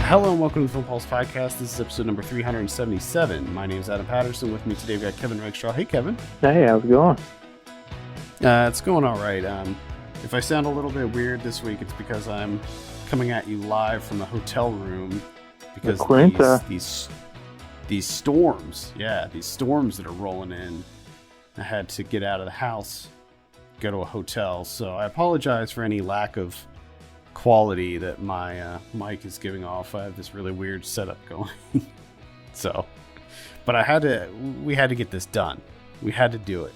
Hello and welcome to the Film Pulse Podcast. This is episode number 377. My name is Adam Patterson. With me today we've got Kevin Rakestraw. Hey, Kevin. Hey, how's it going? It's going all right. If I sound a little bit weird this week, it's because I'm coming at you live from the hotel room because these storms that are rolling in. I had to get out of the house, go to a hotel. So I apologize for any lack of quality that my mic is giving off. I have this really weird setup going. But we had to get this done. We had to do it.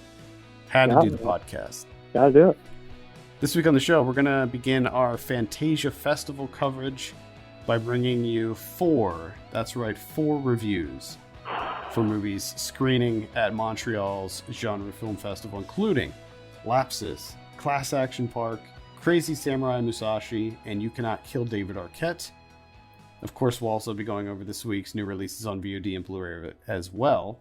Had to do the podcast. Gotta do it. This week on the show, we're going to begin our Fantasia Festival coverage by bringing you four reviews for movies screening at Montreal's Genre Film Festival, including Lapsis, Class Action Park, Crazy Samurai Musashi, and You Cannot Kill David Arquette. Of course, we'll also be going over this week's new releases on VOD and Blu-ray as well.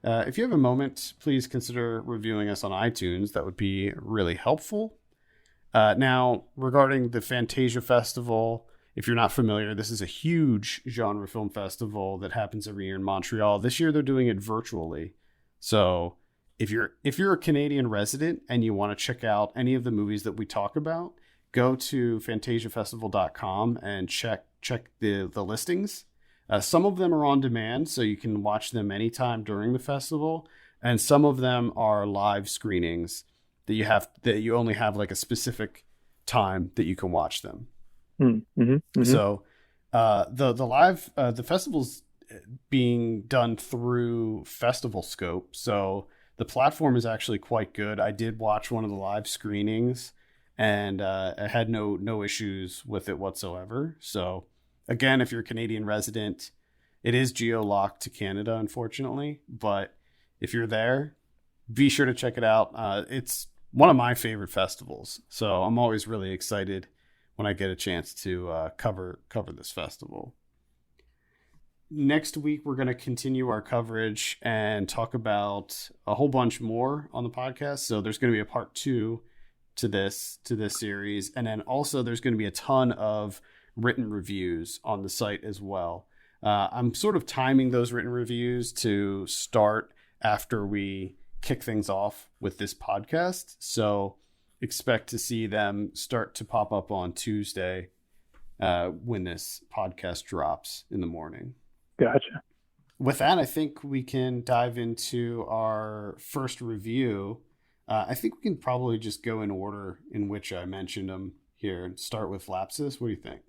If you have a moment, please consider reviewing us on iTunes. That would be really helpful. Now, regarding the Fantasia Festival, if you're not familiar, this is a huge genre film festival that happens every year in Montreal. This year, they're doing it virtually. So if you're a Canadian resident and you want to check out any of the movies that we talk about, go to fantasiafestival.com and check the listings. Some of them are on demand, so you can watch them anytime during the festival, and some of them are live screenings that you only have like a specific time that you can watch them. So the festival's being done through Festival Scope, so the platform is actually quite good. I did watch one of the live screenings, and I had no issues with it whatsoever. So, again, if you're a Canadian resident, it is geo-locked to Canada, unfortunately. But if you're there, be sure to check it out. It's one of my favorite festivals, so I'm always really excited when I get a chance to cover this festival. Next week, we're going to continue our coverage and talk about a whole bunch more on the podcast. So there's going to be a part 2 to this series. And then also there's going to be a ton of written reviews on the site as well. I'm sort of timing those written reviews to start after we kick things off with this podcast. So expect to see them start to pop up on Tuesday when this podcast drops in the morning. Gotcha. With that, I think we can dive into our first review. I think we can probably just go in order in which I mentioned them here and start with Lapsis. What do you think?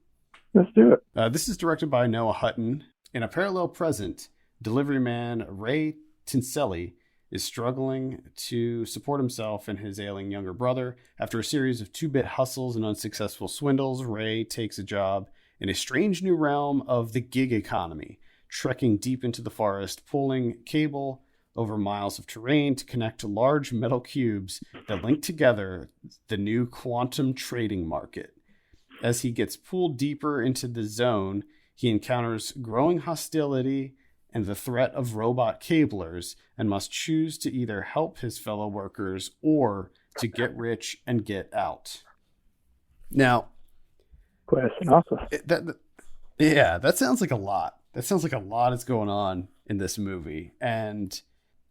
Let's do it. This is directed by Noah Hutton. In a parallel present, delivery man Ray Tinselli is struggling to support himself and his ailing younger brother. After a series of two-bit hustles and unsuccessful swindles, Ray takes a job in a strange new realm of the gig economy, trekking deep into the forest, pulling cable over miles of terrain to connect to large metal cubes that link together the new quantum trading market. As he gets pulled deeper into the zone, he encounters growing hostility and the threat of robot cablers and must choose to either help his fellow workers or to get rich and get out. Now, question also. That sounds like a lot. That sounds like a lot is going on in this movie, and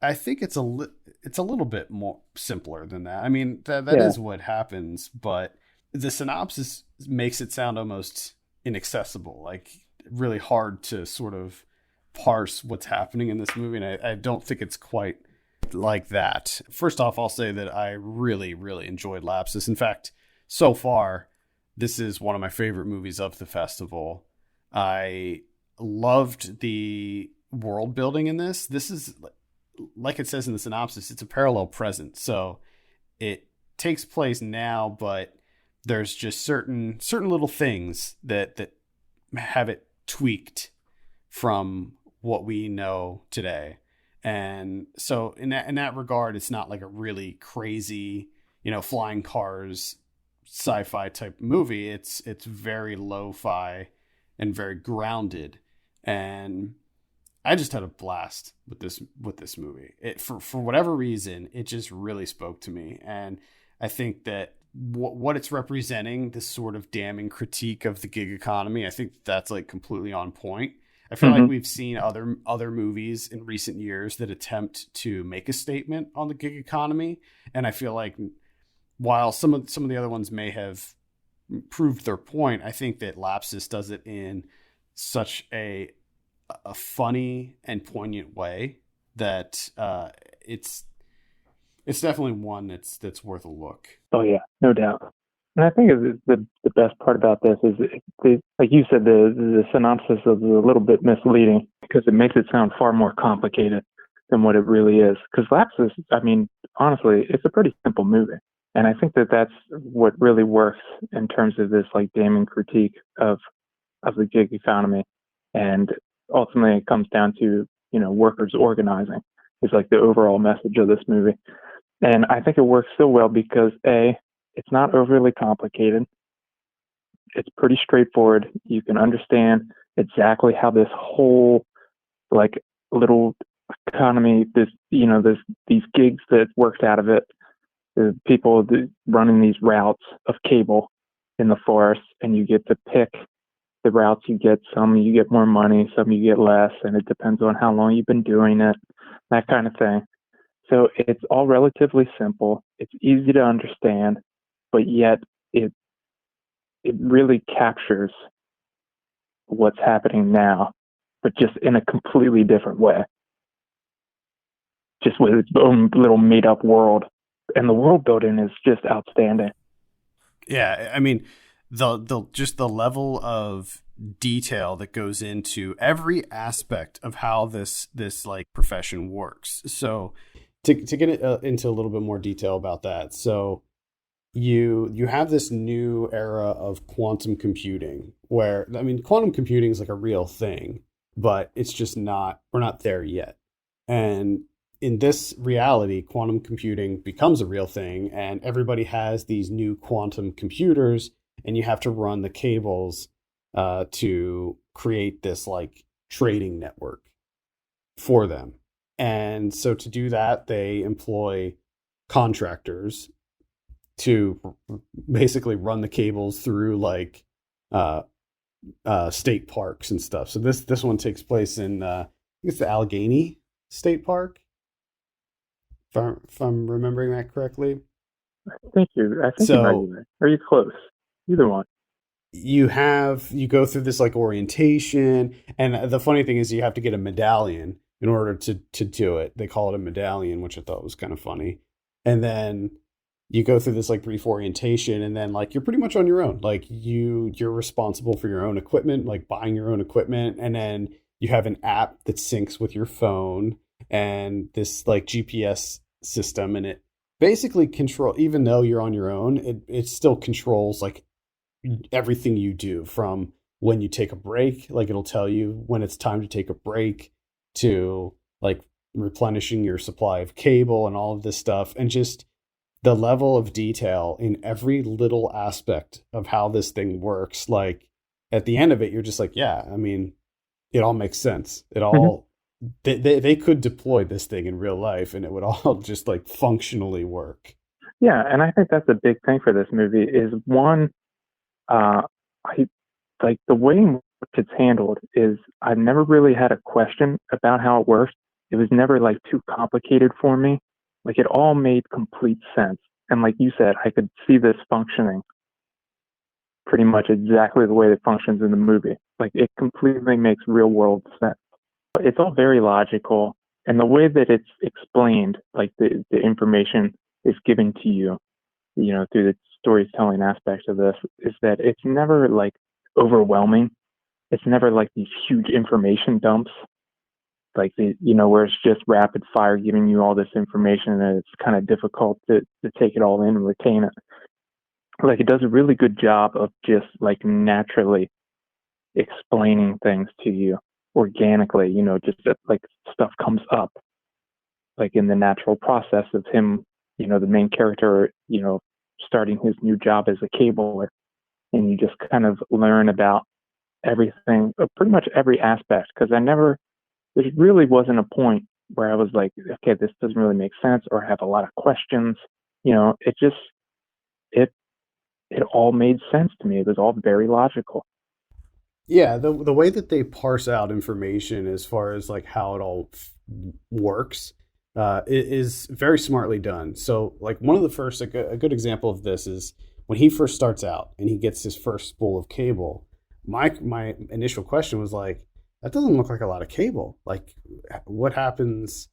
I think it's a little bit more simpler than that. I mean, that is what happens, but the synopsis makes it sound almost inaccessible, like really hard to sort of parse what's happening in this movie, and I don't think it's quite like that. First off, I'll say that I really, really enjoyed Lapsis. In fact, so far, this is one of my favorite movies of the festival. I loved the world building in this. This is, like it says in the synopsis, it's a parallel present. So it takes place now, but there's just certain little things that have it tweaked from what we know today. And so in that regard, it's not like a really crazy, flying cars sci-fi type movie. It's very lo-fi and very grounded. And I just had a blast with this movie. For whatever reason, it just really spoke to me. And I think that what it's representing, this sort of damning critique of the gig economy, I think that's like completely on point. I feel like Mm-hmm. we've seen other movies in recent years that attempt to make a statement on the gig economy, and I feel like while some of the other ones may have proved their point, I think that Lapsis does it in such a funny and poignant way that it's definitely one that's worth a look. Oh yeah, no doubt. And I think the best part about this is, like you said, the synopsis is a little bit misleading because it makes it sound far more complicated than what it really is. Because Lapses, I mean, honestly, it's a pretty simple movie, and I think that that's what really works in terms of this like damning critique of the gig economy, and ultimately it comes down to workers organizing is like the overall message of this movie. And I think it works so well because A, it's not overly complicated. It's pretty straightforward. You can understand exactly how this whole like little economy, these gigs that worked out of it, the people running these routes of cable in the forest, and you get to pick the routes you get. Some you get more money, some you get less, and it depends on how long you've been doing it, that kind of thing. So it's all relatively simple. It's easy to understand, but yet it it really captures what's happening now, but just in a completely different way, just with its own little made up world. And the world building is just outstanding. Yeah, I mean, the just the level of detail that goes into every aspect of how this like profession works. So to get it into a little bit more detail about that. So you have this new era of quantum computing where, I mean, quantum computing is like a real thing, but it's just not, we're not there yet. And in this reality, quantum computing becomes a real thing, and everybody has these new quantum computers, and you have to run the cables to create this like trading network for them. And so to do that, they employ contractors to basically run the cables through like uh, state parks and stuff. So this one takes place in I think it's the Allegheny State Park, if I'm remembering that correctly. I think you might So be right. Are you close? Either one. you go through this like orientation, and the funny thing is you have to get a medallion in order to do it. They call it a medallion, which I thought was kind of funny. And then you go through this like brief orientation, and then like you're pretty much on your own. Like you're responsible for your own equipment, like buying your own equipment, and then you have an app that syncs with your phone and this like GPS system, and it basically control, even though you're on your own, it still controls like everything you do, from when you take a break, like it'll tell you when it's time to take a break, to like replenishing your supply of cable and all of this stuff, and just the level of detail in every little aspect of how this thing works. Like at the end of it, you're just like, yeah, I mean, it all makes sense. It Hmm. all, they could deploy this thing in real life and it would all just like functionally work. Yeah, and I think that's a big thing for this movie is one, uh, I like the way in which it's handled is I've never really had a question about how it works. It was never like too complicated for me. Like it all made complete sense. And like you said, I could see this functioning pretty much exactly the way it functions in the movie. Like it completely makes real world sense. But it's all very logical. And the way that it's explained, like the information is given to you, through the storytelling aspects of this, is that it's never like overwhelming. It's never like these huge information dumps, like where it's just rapid fire giving you all this information and it's kind of difficult to take it all in and retain it. Like it does a really good job of just like naturally explaining things to you organically, just that like stuff comes up like in the natural process of him, the main character, starting his new job as a cabler, and you just kind of learn about everything, pretty much every aspect. Because there really wasn't a point where I was like, okay, this doesn't really make sense, or I have a lot of questions. It it all made sense to me. It was all very logical. Yeah, the way that they parse out information as far as like how it all works is very smartly done. So, like one of the first, like a good example of this is when he first starts out and he gets his first spool of cable. My initial question was like, that doesn't look like a lot of cable. Like, what happens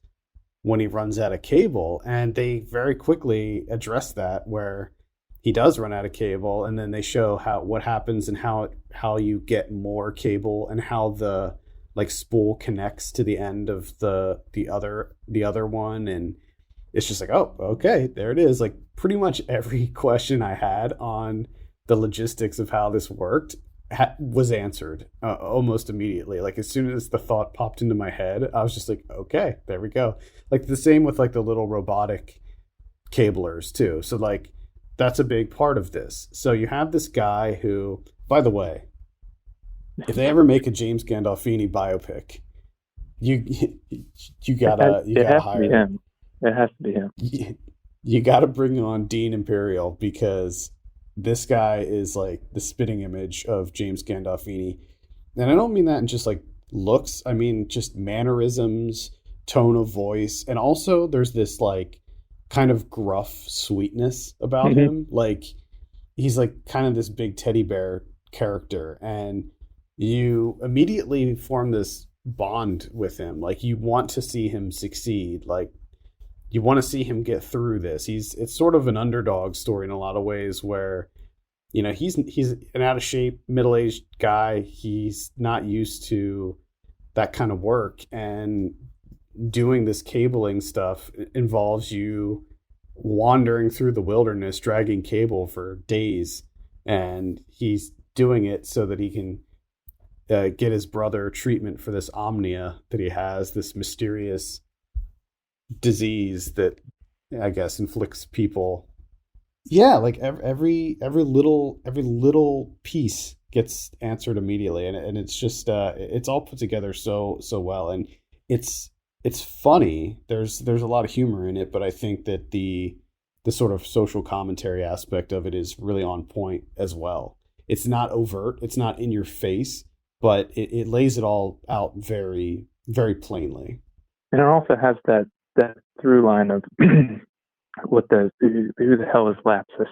when he runs out of cable? And they very quickly address that where he does run out of cable, and then they show how what happens and how you get more cable and how the like spool connects to the end of the other one. And it's just like, oh, okay, there it is. Like pretty much every question I had on the logistics of how this worked was answered almost immediately. Like as soon as the thought popped into my head, I was just like, okay, there we go. Like the same with like the little robotic cablers too. So like that's a big part of this. So you have this guy who, by the way, if they ever make a James Gandolfini biopic, you you gotta It has to be hire him. It has to be him. you gotta bring on Dean Imperial because this guy is like the spitting image of James Gandolfini. And I don't mean that in just like looks, I mean just mannerisms, tone of voice, and also there's this like kind of gruff sweetness about Hmm. him. Like he's like kind of this big teddy bear character, and you immediately form this bond with him. Like you want to see him succeed. Like you want to see him get through this. It's sort of an underdog story in a lot of ways where he's an out of shape middle-aged guy. He's not used to that kind of work, and doing this cabling stuff involves you wandering through the wilderness dragging cable for days, and he's doing it so that he can get his brother treatment for this omnia that he has, this mysterious disease that I guess inflicts people. Yeah, like every little piece gets answered immediately, and it's just it's all put together so well, and it's it's funny. There's a lot of humor in it, but I think that the sort of social commentary aspect of it is really on point as well. It's not overt, it's not in your face, but it lays it all out very plainly. And it also has that through line of what the who the hell is Lapsis?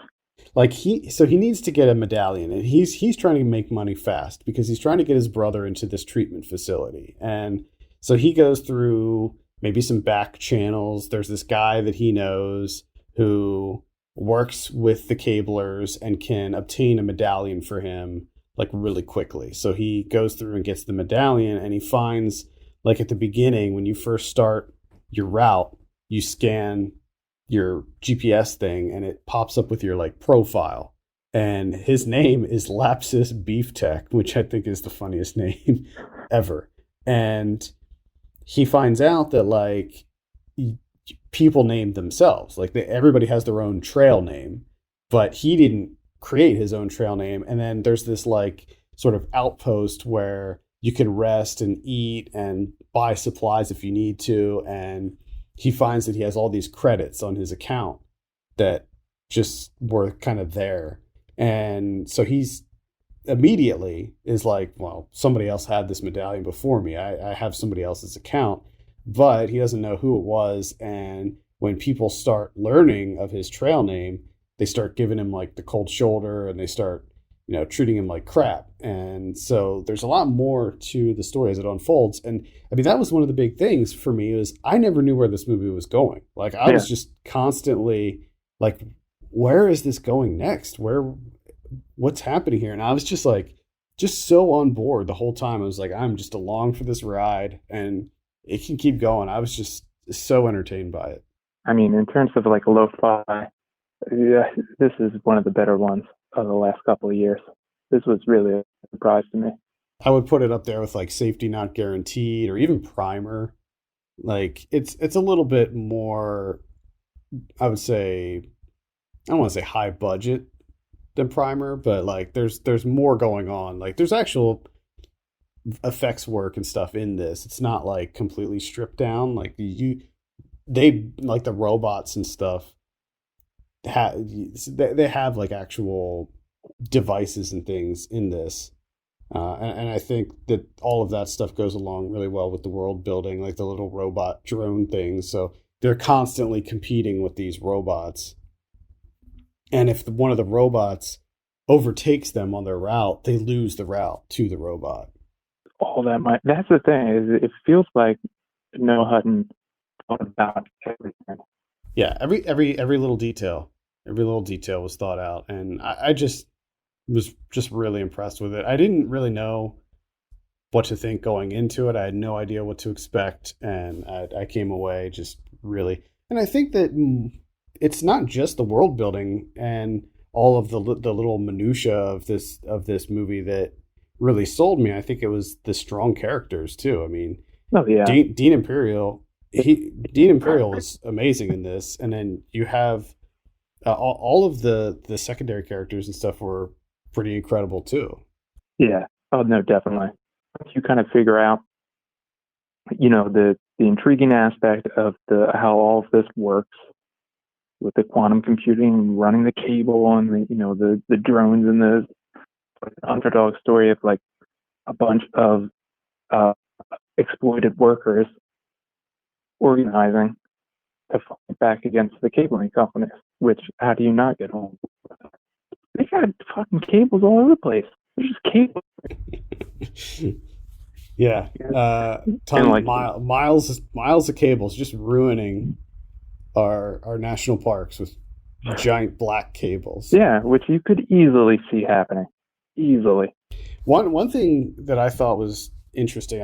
Like he needs to get a medallion, and he's trying to make money fast because he's trying to get his brother into this treatment facility. And so he goes through maybe some back channels. There's this guy that he knows who works with the cablers and can obtain a medallion for him like really quickly. So he goes through and gets the medallion, and he finds like at the beginning when you first start your route, you scan your GPS thing and it pops up with your like profile. And his name is Lapsis Beef Tech, which I think is the funniest name ever. And he finds out that like people named themselves, like everybody has their own trail name, but he didn't create his own trail name. And then there's this like sort of outpost where you can rest and eat and buy supplies if you need to. And he finds that he has all these credits on his account that just were kind of there. And so he's immediately is like, well, somebody else had this medallion before me. I have somebody else's account, but he doesn't know who it was. And when people start learning of his trail name, they start giving him like the cold shoulder, and they start, treating him like crap. And so there's a lot more to the story as it unfolds. And I mean, that was one of the big things for me is I never knew where this movie was going. Like I was just constantly like, where is this going next? What's happening here? And I was just like, just so on board the whole time. I was like, I'm just along for this ride and it can keep going. I was just so entertained by it. I mean, in terms of like lo-fi, yeah, this is one of the better ones of the last couple of years. This was really a surprise to me. I would put it up there with like Safety Not Guaranteed or even Primer. Like it's a little bit more, I would say, I don't want to say high budget than Primer, but like there's more going on. Like there's actual effects work and stuff in this. It's not like completely stripped down. Like they like the robots and stuff they have like actual devices and things in this. And I think that all of that stuff goes along really well with the world building, like the little robot drone things. So they're constantly competing with these robots. And if one of the robots overtakes them on their route, they lose the route to the robot. All that might, that's the thing, is it feels like Noah Hutton thought about everything. Yeah, every little detail, was thought out, and I just was just really impressed with it. I didn't really know what to think going into it. I had no idea what to expect, and I came away just really. And I think that it's not just the world building and all of the little minutia of this movie that really sold me. I think it was the strong characters too. I mean, oh yeah, Dean Imperial. Dean Imperial was amazing in this, and then you have all of the secondary characters and stuff were pretty incredible too. Yeah. Oh no, definitely. You kind of figure out, the intriguing aspect of how all of this works with the quantum computing, running the cable, and the drones, and the underdog story of like a bunch of exploited workers organizing to fight back against the cabling companies. Which, how do you not get home? They got fucking cables all over the place. There's just cables. Yeah. Miles of cables just ruining our national parks with giant black cables. Yeah, which you could easily see happening. Easily. One thing that I thought was interesting,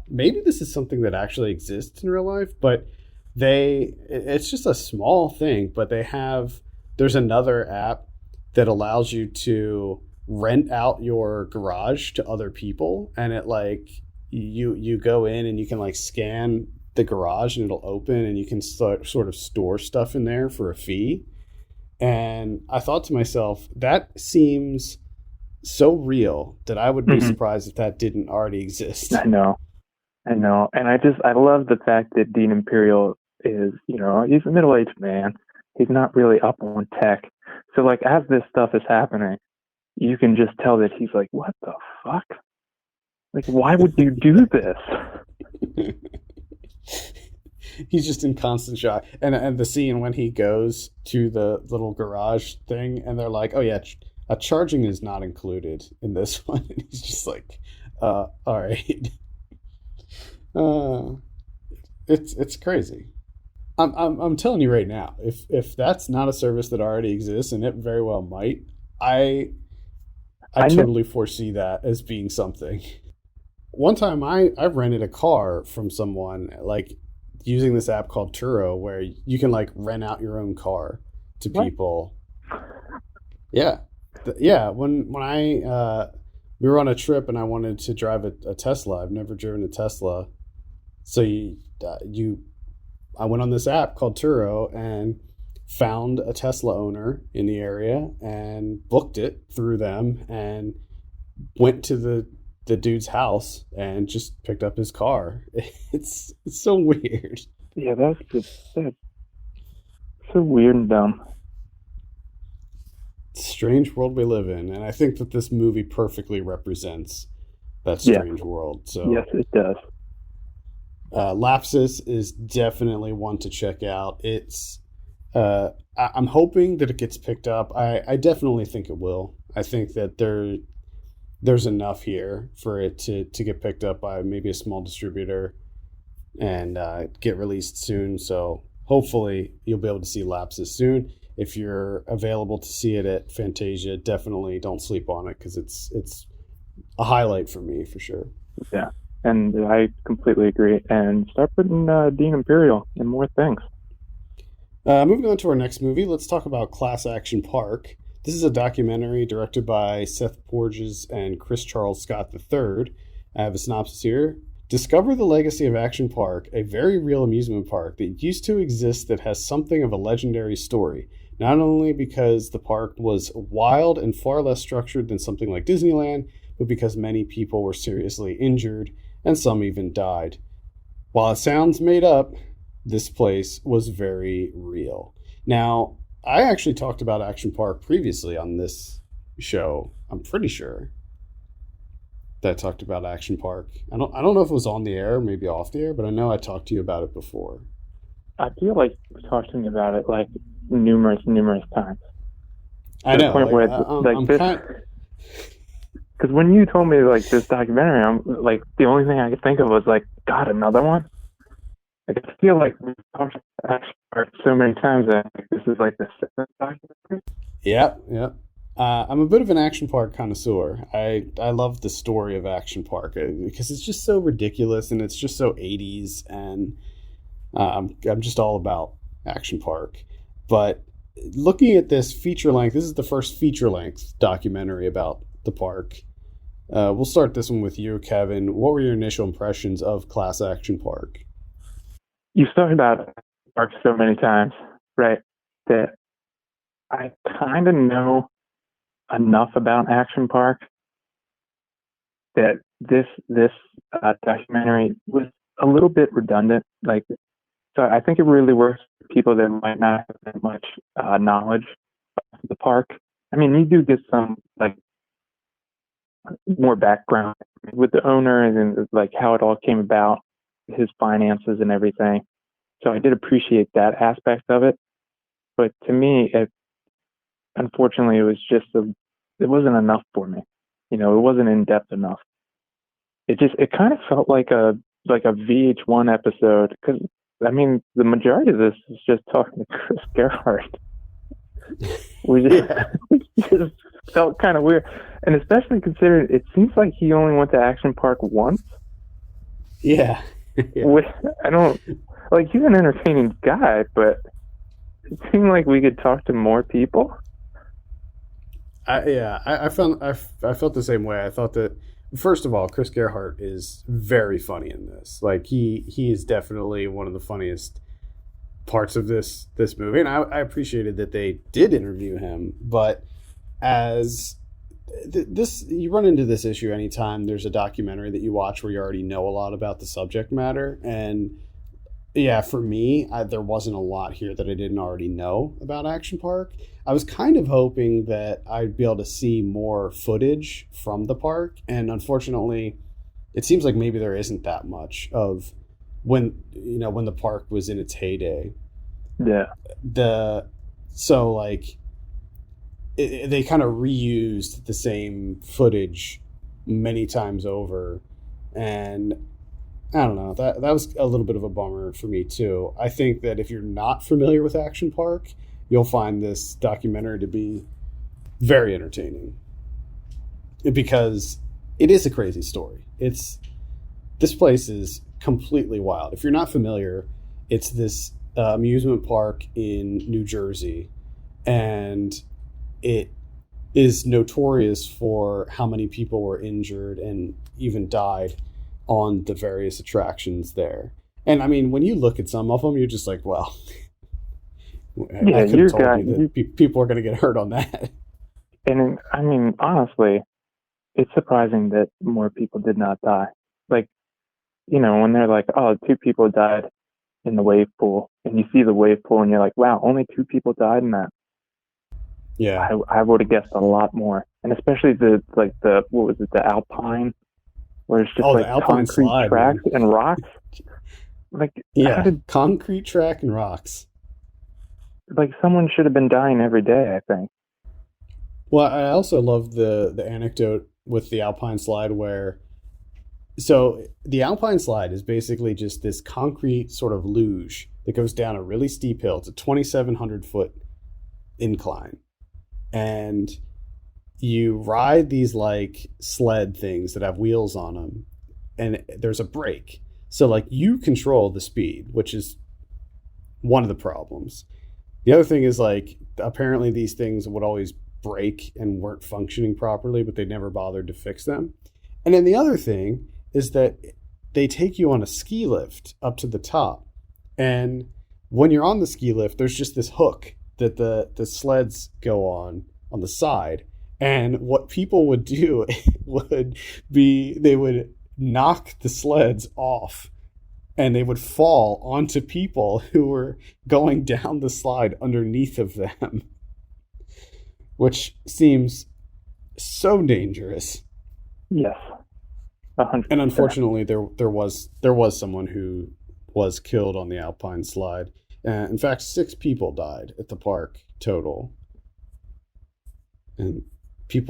maybe this is something that actually exists in real life, but it's just a small thing, but there's another app that allows you to rent out your garage to other people, and it like you go in and you can like scan the garage and it'll open and you can sort of store stuff in there for a fee. And I thought to myself, that seems so real that I would be surprised if that didn't already exist. I know. And I love the fact that Dean Imperial is, he's a middle-aged man. He's not really up on tech. So like as this stuff is happening, you can just tell that he's like, what the fuck? Like, why would you do this? He's just in constant shock. And the scene when he goes to the little garage thing and they're like, oh yeah, charging is not included in this one. And he's just like, all right. It's crazy. I'm telling you right now, if that's not a service that already exists, and it very well might, I totally foresee that as being something. One time I rented a car from someone, like using this app called Turo, where you can like rent out your own car to people. Yeah. When we were on a trip and I wanted to drive a Tesla. I've never driven a Tesla. So I went on this app called Turo and found a Tesla owner in the area and booked it through them and went to the dude's house and just picked up his car. It's so weird. Yeah, that's so weird and dumb. Strange world we live in, and I think that this movie perfectly represents that strange world. So yes, it does. Lapsis is definitely one to check out. It's I'm hoping that it gets picked up. I definitely think it will. I think that there's enough here for it to get picked up by maybe a small distributor and get released soon. So hopefully you'll be able to see Lapsis soon. If you're available to see it at Fantasia, definitely don't sleep on it, because it's a highlight for me for sure. Yeah, and I completely agree. And start putting Dean Imperial in more things. Moving on to our next movie, let's talk about Class Action Park. This is a documentary directed by Seth Porges and Chris Charles Scott III. I have a synopsis here. Discover the legacy of Action Park, a very real amusement park that used to exist that has something of a legendary story. Not only because the park was wild and far less structured than something like Disneyland, but because many people were seriously injured and some even died. While it sounds made up, this place was very real. Now, I actually talked about Action Park previously on this show. I'm pretty sure that talked about Action Park. I don't know if it was on the air, maybe off the air, but I know I talked to you about it before. I feel like we've talked to me about it like numerous times. I To the know, point like where I'm this, kind. because when you told me like this documentary, I'm like the only thing I could think of was like, God, another one. Like, I feel like we've talked about Action Park so many times that like, this is like the seventh documentary. Yeah, yeah. I'm a bit of an Action Park connoisseur. I love the story of Action Park because it's just so ridiculous and it's just so 80s, and I'm just all about Action Park. But looking at this feature length, this is the first feature length documentary about the park. We'll start this one with you, Kevin. What were your initial impressions of Class Action Park? You've talked about Park so many times, right? That I kind of know enough about Action Park that this documentary was a little bit redundant. Like, so I think it really works for people that might not have that much knowledge of the park. I mean, you do get some like more background with the owner and like how it all came about, his finances and everything. So I did appreciate that aspect of it. But to me, unfortunately, it wasn't enough for me. You know, it wasn't in depth enough. It kind of felt like a VH1 episode because I mean the majority of this is just talking to Chris Gerhardt. We just, Yeah, we just felt kind of weird, and especially considering it seems like he only went to Action Park once. yeah, yeah. Which I don't like. He's an entertaining guy, but it seemed like we could talk to more people. I felt the same way. I thought that first of all, Chris Gerhardt is very funny in this. Like he is definitely one of the funniest parts of this movie, and I appreciated that they did interview him. But as this, you run into this issue anytime there's a documentary that you watch where you already know a lot about the subject matter, and yeah, for me, there wasn't a lot here that I didn't already know about Action Park. I was kind of hoping that I'd be able to see more footage from the park, and unfortunately, it seems like maybe there isn't that much of when the park was in its heyday. Yeah, The so like they kind of reused the same footage many times over, and I don't know. That was a little bit of a bummer for me too. I think that if you're not familiar with Action Park, you'll find this documentary to be very entertaining because it is a crazy story. This place is completely wild. If you're not familiar, it's this amusement park in New Jersey, and it is notorious for how many people were injured and even died on the various attractions there. And I mean, when you look at some of them, you're just like, well, yeah, I could have told you that people are going to get hurt on that. and I mean, honestly, it's surprising that more people did not die. Like, you know, when they're like, oh, two people died in the wave pool, and you see the wave pool, and you're like, wow, only two people died in that. Yeah. I would have guessed a lot more, and especially the what was it, the Alpine, where it's just the like Alpine concrete slide, tracks man. and rocks. Like, Yeah, concrete track and rocks. Like someone should have been dying every day, I think. Well, I also love the anecdote with the Alpine slide where so the Alpine slide is basically just this concrete sort of luge that goes down a really steep hill. It's a 2,700-foot incline, and you ride these like sled things that have wheels on them, and there's a brake. So like you control the speed, which is one of the problems. The other thing is like apparently these things would always break and weren't functioning properly, but they never bothered to fix them. And then the other thing is that they take you on a ski lift up to the top. And when you're on the ski lift, there's just this hook that the sleds go on the side. And what people would do would be they would knock the sleds off and they would fall onto people who were going down the slide underneath of them, which seems so dangerous. Yes, And 100%. unfortunately, there was someone who was killed on the Alpine slide. In fact, 6 people died at the park total, and 2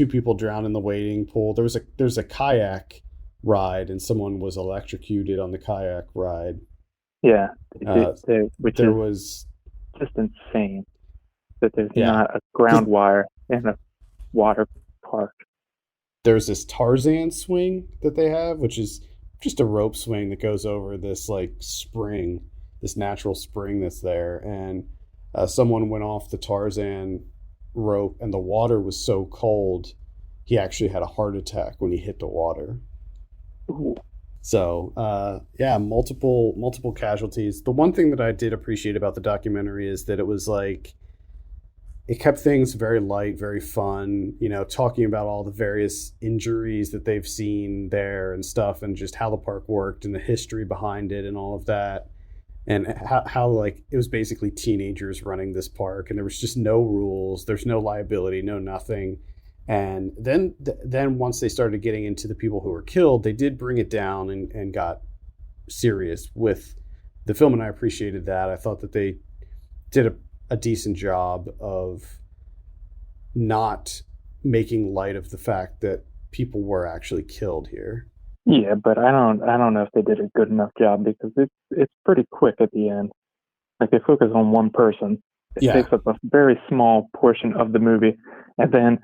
people drowned in the wading pool. There's a kayak ride, and someone was electrocuted on the kayak ride. Yeah, Uh, which there is was just insane that there's yeah, not a because ground wire in a water park. there's this Tarzan swing that they have, which is just a rope swing that goes over this like spring, this natural spring that's there. And someone went off the Tarzan rope, and the water was so cold, he actually had a heart attack when he hit the water. Ooh, So yeah, multiple casualties. The one thing that I did appreciate about the documentary is that it was like it kept things very light, very fun, talking about all the various injuries that they've seen there and stuff, and just how the park worked and the history behind it and all of that. And how like it was basically teenagers running this park, and there was just no rules, there's no liability, no nothing. And then once they started getting into the people who were killed, they did bring it down and got serious with the film, and I appreciated that. I thought that they did a decent job of not making light of the fact that people were actually killed here. yeah, but I don't know if they did a good enough job because it's pretty quick at the end. Like they focus on one person. It Yeah. takes up a very small portion of the movie, and then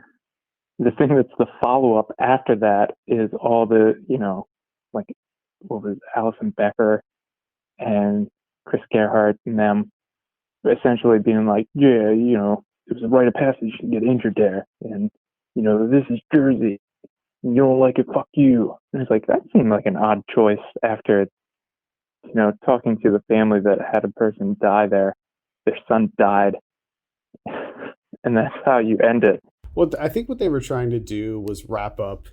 the thing that's the follow up after that is all the like what was Alison Becker and Chris Gerhardt and them essentially being like, yeah, it was a rite of passage to get injured there, and this is Jersey. You don't like it, fuck you. And it's like that seemed like an odd choice after talking to the family that had a person die there, their son died, and that's how you end it. Well, I think what they were trying to do was wrap up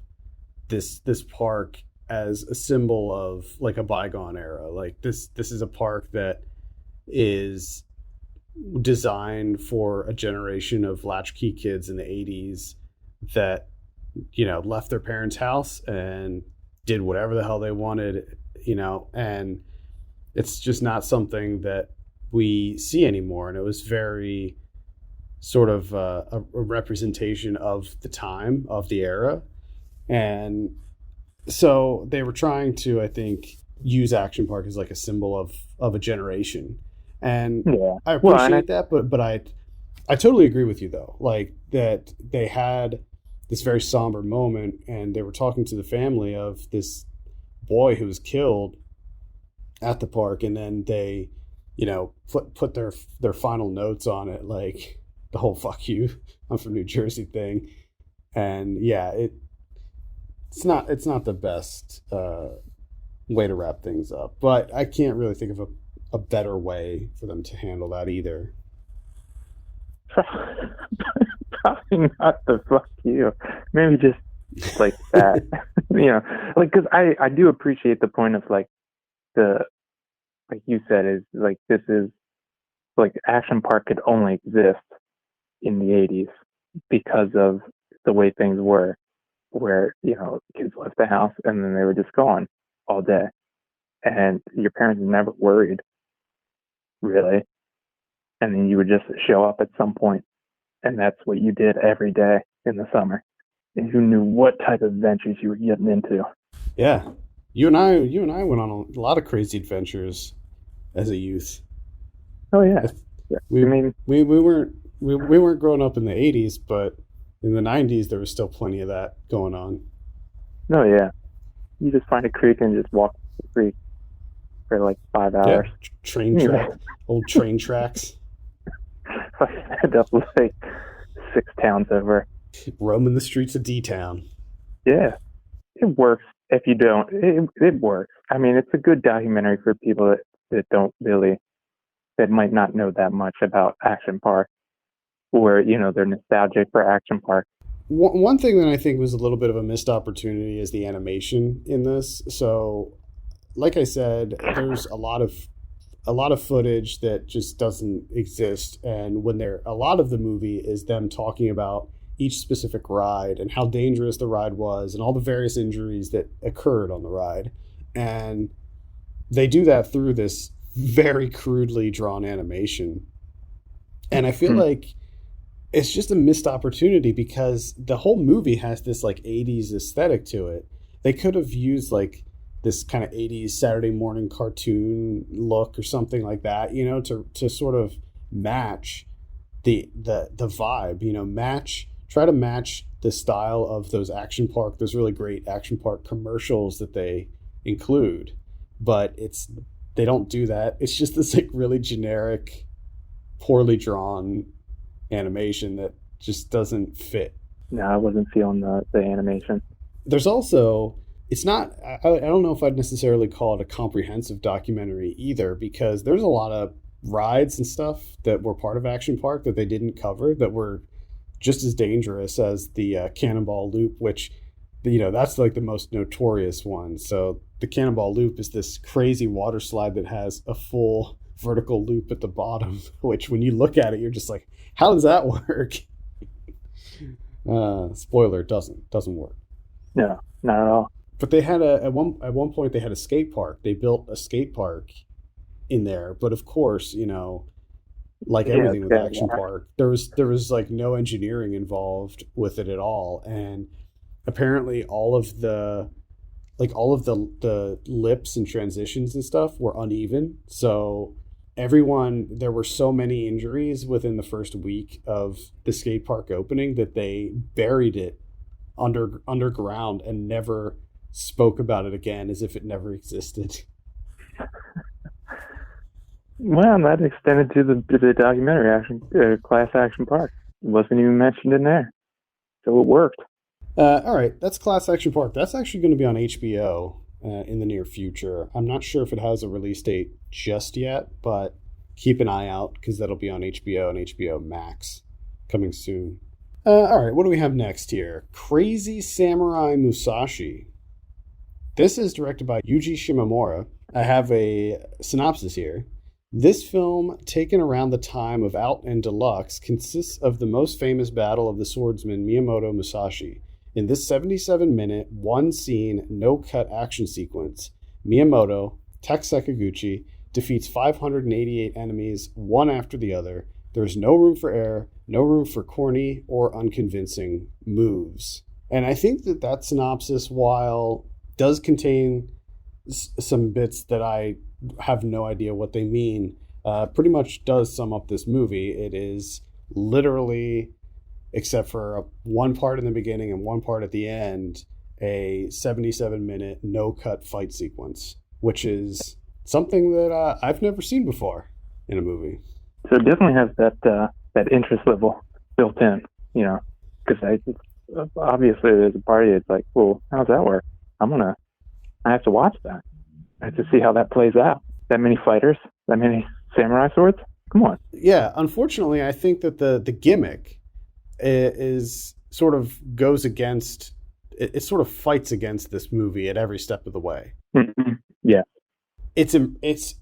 this park as a symbol of like a bygone era. Like this is a park that is designed for a generation of latchkey kids in the 80s that left their parents' house and did whatever the hell they wanted, and it's just not something that we see anymore. And it was very sort of a representation of the time, of the era. And so they were trying to, I think, use Action Park as like a symbol of a generation. And Yeah. I Well, and appreciate that, but I totally agree with you though. Like that they had this very somber moment, and they were talking to the family of this boy who was killed at the park, and then they put their final notes on it, like the whole "fuck you, I'm from New Jersey" thing. And yeah, it's not the best way to wrap things up, but I can't really think of a better way for them to handle that either. probably not the fuck you. Maybe just like that. Like because I do appreciate the point of like the like you said is like this is like Action Park could only exist in the 80s because of the way things were, where kids left the house and then they were just gone all day, and your parents never worried really, and then you would just show up at some point, and that's what you did every day in the summer, and you knew what type of adventures you were getting into. Yeah, you and I went on a lot of crazy adventures as a youth. Oh yeah, yeah. I We mean, we weren't growing up in the 80s, but in the 90s there was still plenty of that going on. no, yeah. You just find a creek and just walk the creek for like 5 hours. Yeah, train track, old train tracks, I end up like 6 towns over. roaming the streets of D-town. Yeah, it works. If you don't, it works. I mean, it's a good documentary for people that don't really, that might not know that much about Action Park, or they're nostalgic for Action Park. One thing that I think was a little bit of a missed opportunity is the animation in this. So, like I said, there's a lot of footage that just doesn't exist, and when a lot of the movie is them talking about each specific ride and how dangerous the ride was and all the various injuries that occurred on the ride. And they do that through this very crudely drawn animation. And I feel like it's just a missed opportunity because the whole movie has this like 80s aesthetic to it. They could have used like this kind of 80s Saturday morning cartoon look or something like that, you know, to sort of match the vibe, you know, try to match the style of those those really great action park commercials that they include. But they don't do that. It's just this like really generic, poorly drawn animation that just doesn't fit. No, I wasn't feeling the animation. There's also, it's not, I don't know if I'd necessarily call it a comprehensive documentary either, because there's a lot of rides and stuff that were part of Action Park that they didn't cover that were just as dangerous as the Cannonball Loop, which, you know, that's like the most notorious one. So the Cannonball Loop is this crazy water slide that has a full vertical loop at the bottom, which when you look at it, you're just like, how does that work? Spoiler, doesn't work. No, not at all. But they had at one point they had a skate park. They built a skate park in there, but of course, you know, like everything with Action Park, there was like no engineering involved with it at all, and apparently all of the lips and transitions and stuff were uneven. So there were so many injuries within the first week of the skate park opening that they buried it underground and never spoke about it again, as if it never existed. Well, that extended to the documentary Class Action Park. It wasn't even mentioned in there, so it worked. All right, that's Class Action Park. That's actually going to be on HBO in the near future. I'm not sure if it has a release date just yet, but keep an eye out because that'll be on HBO and HBO Max coming soon. All right, what do we have next here? Crazy Samurai Musashi. This is directed by Yuji Shimomura. I have a synopsis here. This film, taken around the time of Out and Deluxe, consists of the most famous battle of the swordsman Miyamoto Musashi. In this 77-minute, one-scene, no-cut action sequence, Miyamoto, Tak Sakaguchi, defeats 588 enemies, one after the other. There's no room for error, no room for corny or unconvincing moves. And I think that synopsis, while does contain some bits that I have no idea what they mean, pretty much does sum up this movie. It is literally, except for one part in the beginning and one part at the end, a 77-minute no-cut fight sequence, which is something that I've never seen before in a movie. So it definitely has that interest level built in, you know, because obviously there's a party that's like, well, how does that work? I have to watch that. I have to see how that plays out. That many fighters, that many samurai swords? Come on. Yeah, unfortunately, I think that the gimmick is sort of goes against, it sort of fights against this movie at every step of the way. Mm-hmm. Yeah. It's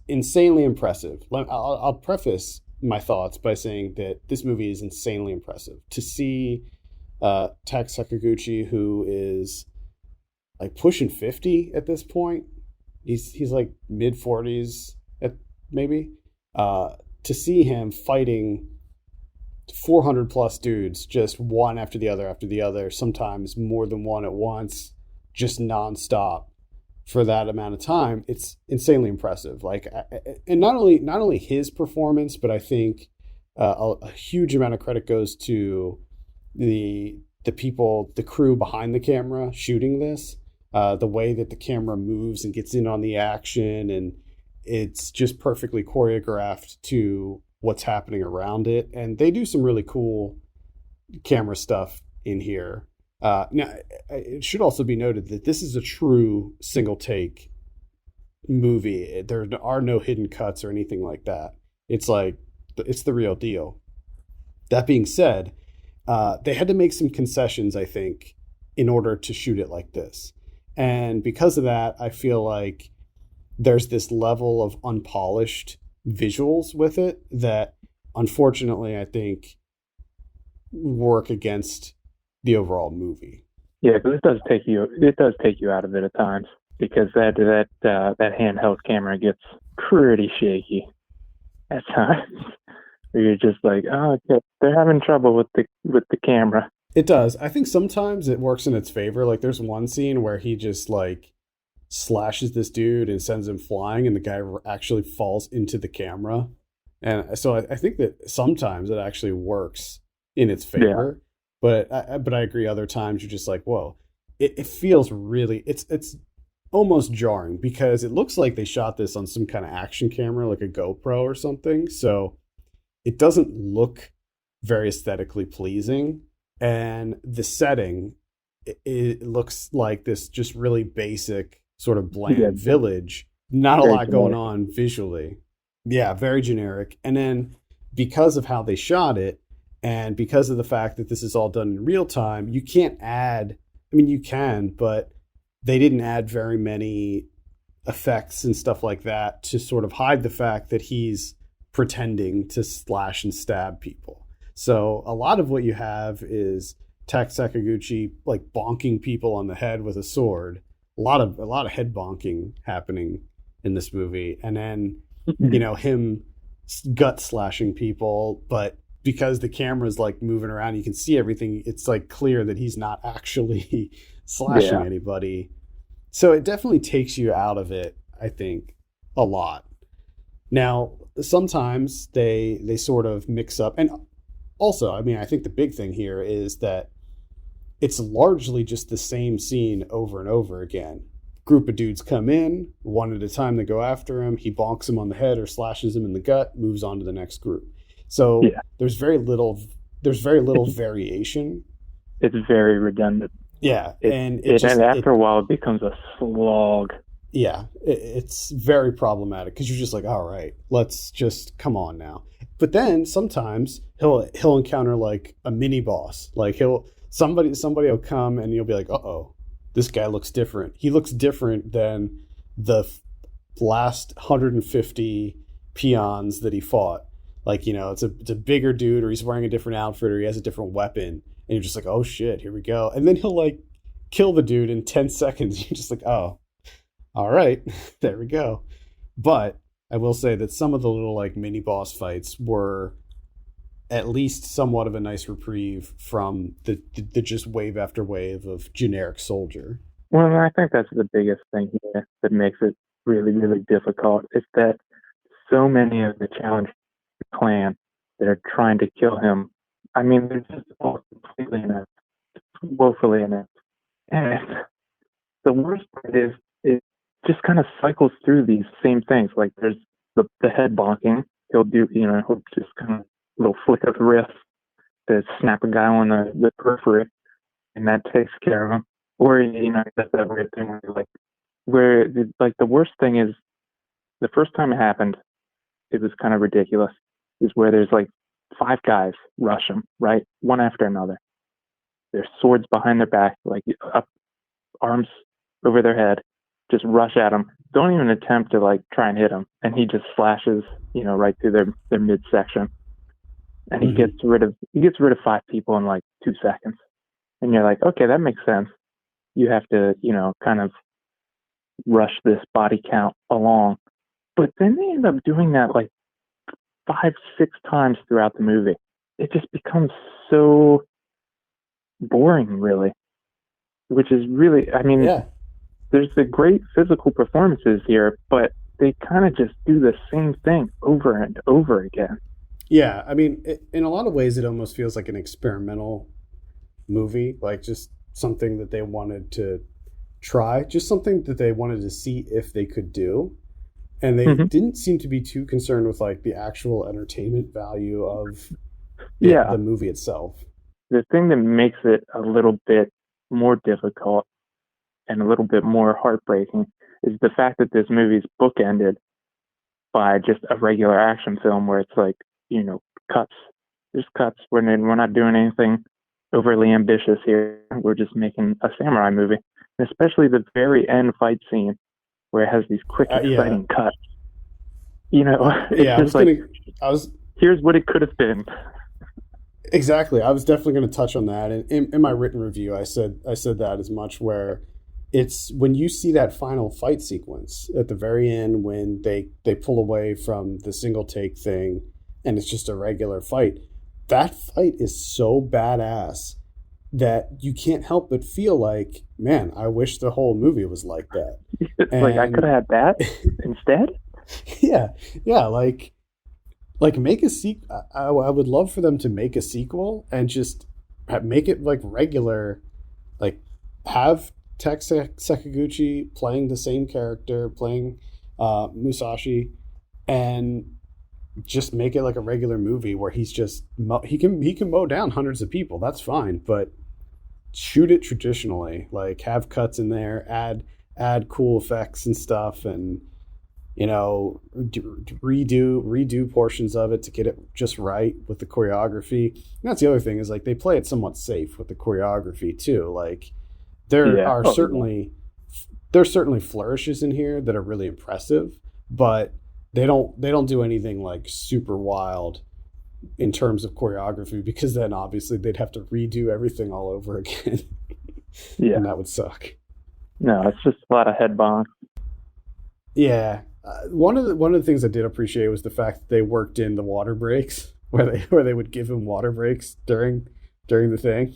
insanely impressive. I'll preface my thoughts by saying that this movie is insanely impressive. To see Tak Sakaguchi, who is like pushing 50 at this point, he's like mid 40s maybe, to see him fighting 400 plus dudes, just one after the other, sometimes more than one at once, just nonstop for that amount of time, it's insanely impressive. Like, and not only his performance, but I think a huge amount of credit goes to the people, the crew behind the camera shooting this. The way that the camera moves and gets in on the action, and it's just perfectly choreographed to what's happening around it. And they do some really cool camera stuff in here. Now, it should also be noted that this is a true single take movie. There are no hidden cuts or anything like that. It's like, it's the real deal. That being said, they had to make some concessions, I think, in order to shoot it like this. And because of that, I feel like there's this level of unpolished visuals with it that, unfortunately, I think work against the overall movie. Yeah, but it does take you out of it at times because that handheld camera gets pretty shaky at times. Where you're just like, oh, okay, they're having trouble with the camera. It does. I think sometimes it works in its favor. Like there's one scene where he just like slashes this dude and sends him flying, and the guy actually falls into the camera. And so I think that sometimes it actually works in its favor. Yeah. But I agree. Other times you're just like, whoa, it feels really it's almost jarring because it looks like they shot this on some kind of action camera, like a GoPro or something. So it doesn't look very aesthetically pleasing, and the setting it looks like this just really basic sort of bland village. Not a lot going on visually. Yeah, very generic. And then because of how they shot it, and because of the fact that this is all done in real time, you can't add. I mean, you can, but they didn't add very many effects and stuff like that to sort of hide the fact that he's pretending to slash and stab people. So a lot of what you have is Tak Sakaguchi like bonking people on the head with a sword. A lot of head bonking happening in this movie, and then him gut slashing people, but because the camera's like moving around, you can see everything. It's like clear that he's not actually slashing anybody. So it definitely takes you out of it, I think, a lot. Now, sometimes they sort of mix up. And also, I mean, I think the big thing here is that it's largely just the same scene over and over again. Group of dudes come in, one at a time, they go after him. He bonks him on the head or slashes him in the gut, moves on to the next group. So there's very little variation. It's very redundant. Yeah. And after a while it becomes a slog. Yeah, it's very problematic because you're just like, all right, let's just come on now. But then sometimes he'll encounter like a mini boss. Like somebody will come and you'll be like, uh-oh, this guy looks different. He looks different than the last 150 peons that he fought. Like, it's a bigger dude, or he's wearing a different outfit, or he has a different weapon, and you're just like, oh shit, here we go. And then he'll like kill the dude in 10 seconds. You're just like, oh, all right, there we go. But I will say that some of the little like mini boss fights were at least somewhat of a nice reprieve from the just wave after wave of generic soldier. Well, I think that's the biggest thing here that makes it really, really difficult is that so many of the challenge clan that are trying to kill him, I mean, they're just all completely inept, woefully inept. And the worst part is it just kind of cycles through these same things. Like there's the head bonking. He'll just kind of a little flick of the wrist to snap a guy on the periphery, and that takes care of him. Or, that's that weird thing where the worst thing is the first time it happened, it was kind of ridiculous, is where there's like 5 guys rush him, right? One after another. Their swords behind their back, like up, arms over their head, just rush at him. Don't even attempt to like try and hit him. And he just slashes, right through their midsection. And he gets rid of 5 people in like 2 seconds. And you're like, okay, that makes sense. You have to, kind of rush this body count along. But then they end up doing that like 5, 6 times throughout the movie. It just becomes so boring, really. Which is really, I mean, there's the great physical performances here, but they kind of just do the same thing over and over again. Yeah, I mean, in a lot of ways, it almost feels like an experimental movie, like just something that they wanted to try, just something that they wanted to see if they could do. And they didn't seem to be too concerned with like the actual entertainment value of the movie itself. The thing that makes it a little bit more difficult and a little bit more heartbreaking is the fact that this movie's bookended by just a regular action film where it's like, cuts. There's cuts. We're not doing anything overly ambitious here. We're just making a samurai movie. And especially the very end fight scene where it has these quick, exciting cuts. It's just here's what it could have been. Exactly. I was definitely going to touch on that. And in my written review, I said that as much, where it's when you see that final fight sequence at the very end when they pull away from the single take thing and it's just a regular fight. That fight is so badass that you can't help but feel like, man, I wish the whole movie was like that. Like I could And have had that instead. yeah, yeah, like make a sequel. I would love for them to make a sequel and just make it like regular, like have Sakaguchi playing the same character, playing Musashi, and just make it like a regular movie where he's just he can mow down hundreds of people. That's fine, but shoot it traditionally. Like have cuts in there, add cool effects and stuff, and redo portions of it to get it just right with the choreography. And that's the other thing is like they play it somewhat safe with the choreography too. Like there Yeah. are Oh, certainly there's certainly flourishes in here that are really impressive, but they don't do anything like super wild in terms of choreography because then obviously they'd have to redo everything all over again, yeah. and that would suck. No, it's just a lot of head bonk. Yeah, one of the things I did appreciate was the fact that they worked in the water breaks where they would give him water breaks during the thing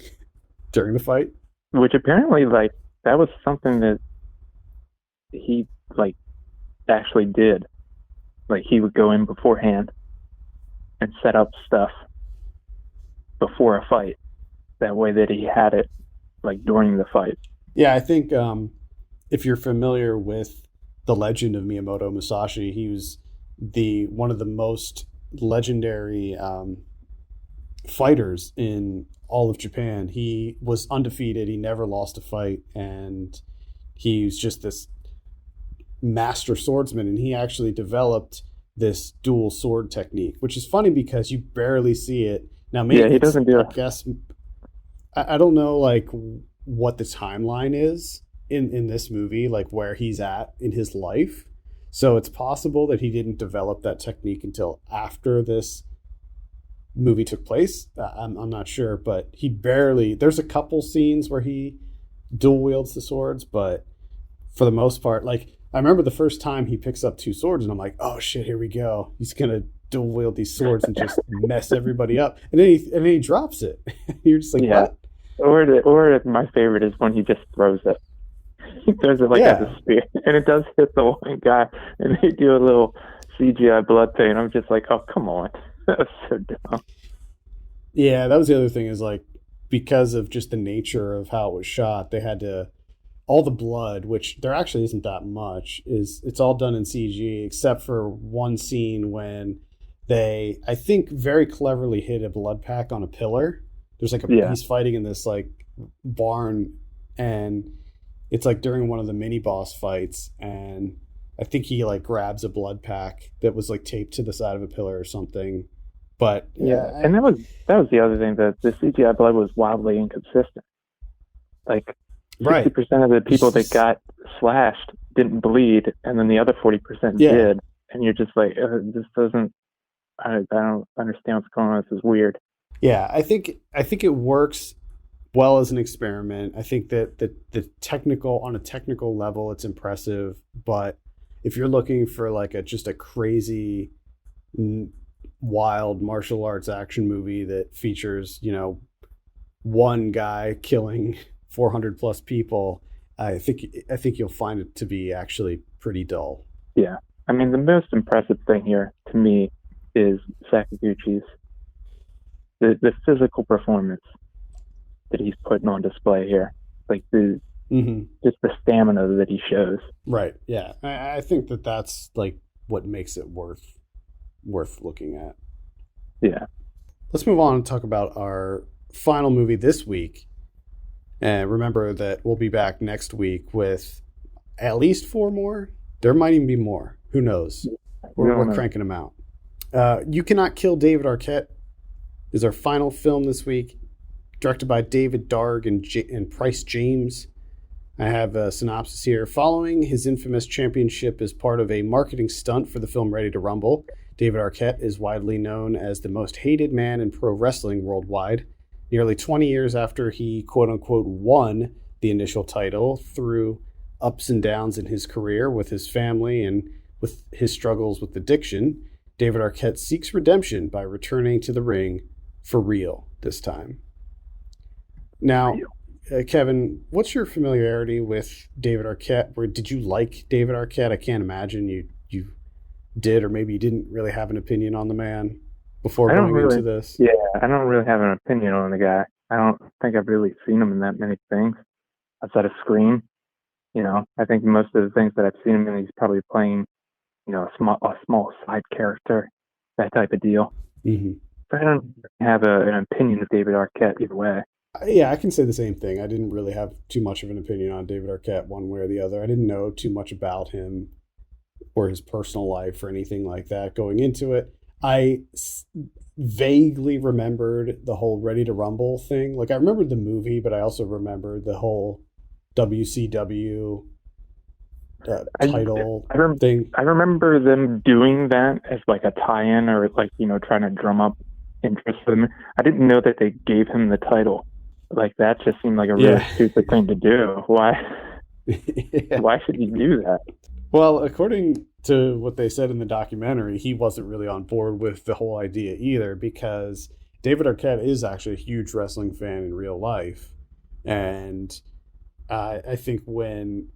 during the fight. Which apparently, like, that was something that he like actually did. Like he would go in beforehand and set up stuff before a fight. That way that he had it like during the fight. Yeah, I think if you're familiar with the legend of Miyamoto Musashi, he was the one of the most legendary fighters in all of Japan. He was undefeated. He never lost a fight, and he was just this master swordsman. And he actually developed this dual sword technique, which is funny because you barely see it now. Maybe Yeah, he doesn't do I it. guess I don't know like what the timeline is in this movie, like where he's at in his life. So it's possible that he didn't develop that technique until after this movie took place. I'm not sure, but he barely. There's a couple scenes where he dual wields the swords, but for the most part, like I remember the first time he picks up two swords, and I'm like, oh shit, here we go. He's gonna dual wield these swords and just mess everybody up, and then he drops it. You're just like, Yeah. what? Or my favorite is when he just throws it. He throws it like as Yeah, a spear, and it does hit the one guy, and they do a little CGI blood paint. I'm just like, oh come on, that's so dumb. yeah. That was the other thing is like because of just the nature of how it was shot, they had to all the blood, which there actually isn't that much, is it's all done in CG except for one scene when they, I think, very cleverly hid a blood pack on a pillar. There's like Yeah, he's fighting in this like barn, and it's like during one of the mini boss fights, and I think he like grabs a blood pack that was like taped to the side of a pillar or something. But yeah, and that was the other thing, that the CGI blood was wildly inconsistent. Like right, 60% of the people that got slashed didn't bleed, and then the other 40% yeah. did, and you're just like, this doesn't. I don't understand what's going on. This is weird. Yeah, I think it works well as an experiment. I think that the technical on a technical level it's impressive, but if you're looking for like a just a crazy wild martial arts action movie that features, one guy killing 400 plus people, I think you'll find it to be actually pretty dull. Yeah, I mean the most impressive thing here to me is Sakaguchi's the physical performance that he's putting on display here, like the Hmm. just the stamina that he shows. Right. Yeah. I think that that's like what makes it worth looking at. Yeah, Let's move on and talk about our final movie this week. And remember that we'll be back next week with at least four more. There might even be more. Who knows? we We're, don't we're know. cranking them out. You Cannot Kill David Arquette is our final film this week, directed by David Darg and Price James. I have a synopsis here. Following his infamous championship as part of a marketing stunt for the film Ready to Rumble, David Arquette is widely known as the most hated man in pro wrestling worldwide. Nearly 20 years after he quote unquote won the initial title, through ups and downs in his career with his family and with his struggles with addiction, David Arquette seeks redemption by returning to the ring for real this time. Now, Kevin, what's your familiarity with David Arquette? Did you like David Arquette? I can't imagine you did, or maybe you didn't really have an opinion on the man before going into this. Yeah, I don't really have an opinion on the guy. I don't think I've really seen him in that many things outside of Scream. I think most of the things that I've seen him in, he's probably playing, a small side character, that type of deal. Mm-hmm. So I don't have an opinion of David Arquette either way. Yeah, I can say the same thing. I didn't really have too much of an opinion on David Arquette one way or the other. I didn't know too much about him or his personal life or anything like that going into it. I vaguely remembered the whole Ready to Rumble thing. Like, I remembered the movie, but I also remembered the whole WCW title thing. I remember them doing that as like a tie-in, or like, trying to drum up interest for them. I didn't know that they gave him the title. Like, that just seemed like a really stupid thing to do. Why? Yeah. Why should you do that? Well, according to what they said in the documentary, he wasn't really on board with the whole idea either, because David Arquette is actually a huge wrestling fan in real life. And I think when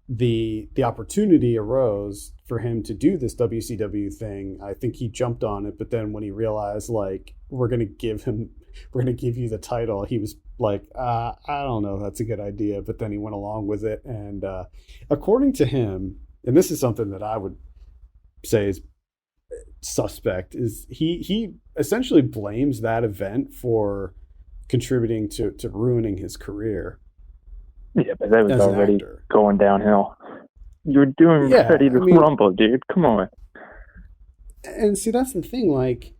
the opportunity arose for him to do this WCW thing, I think he jumped on it. But then when he realized, like, we're going to give you the title, he was like, I don't know if that's a good idea. But then he went along with it. And according to him, and this is something that I would say is suspect, is he essentially blames that event for contributing to ruining his career. Yeah, but that was already going downhill. You were doing Ready to Rumble, dude. Come on. And see, that's the thing. Like,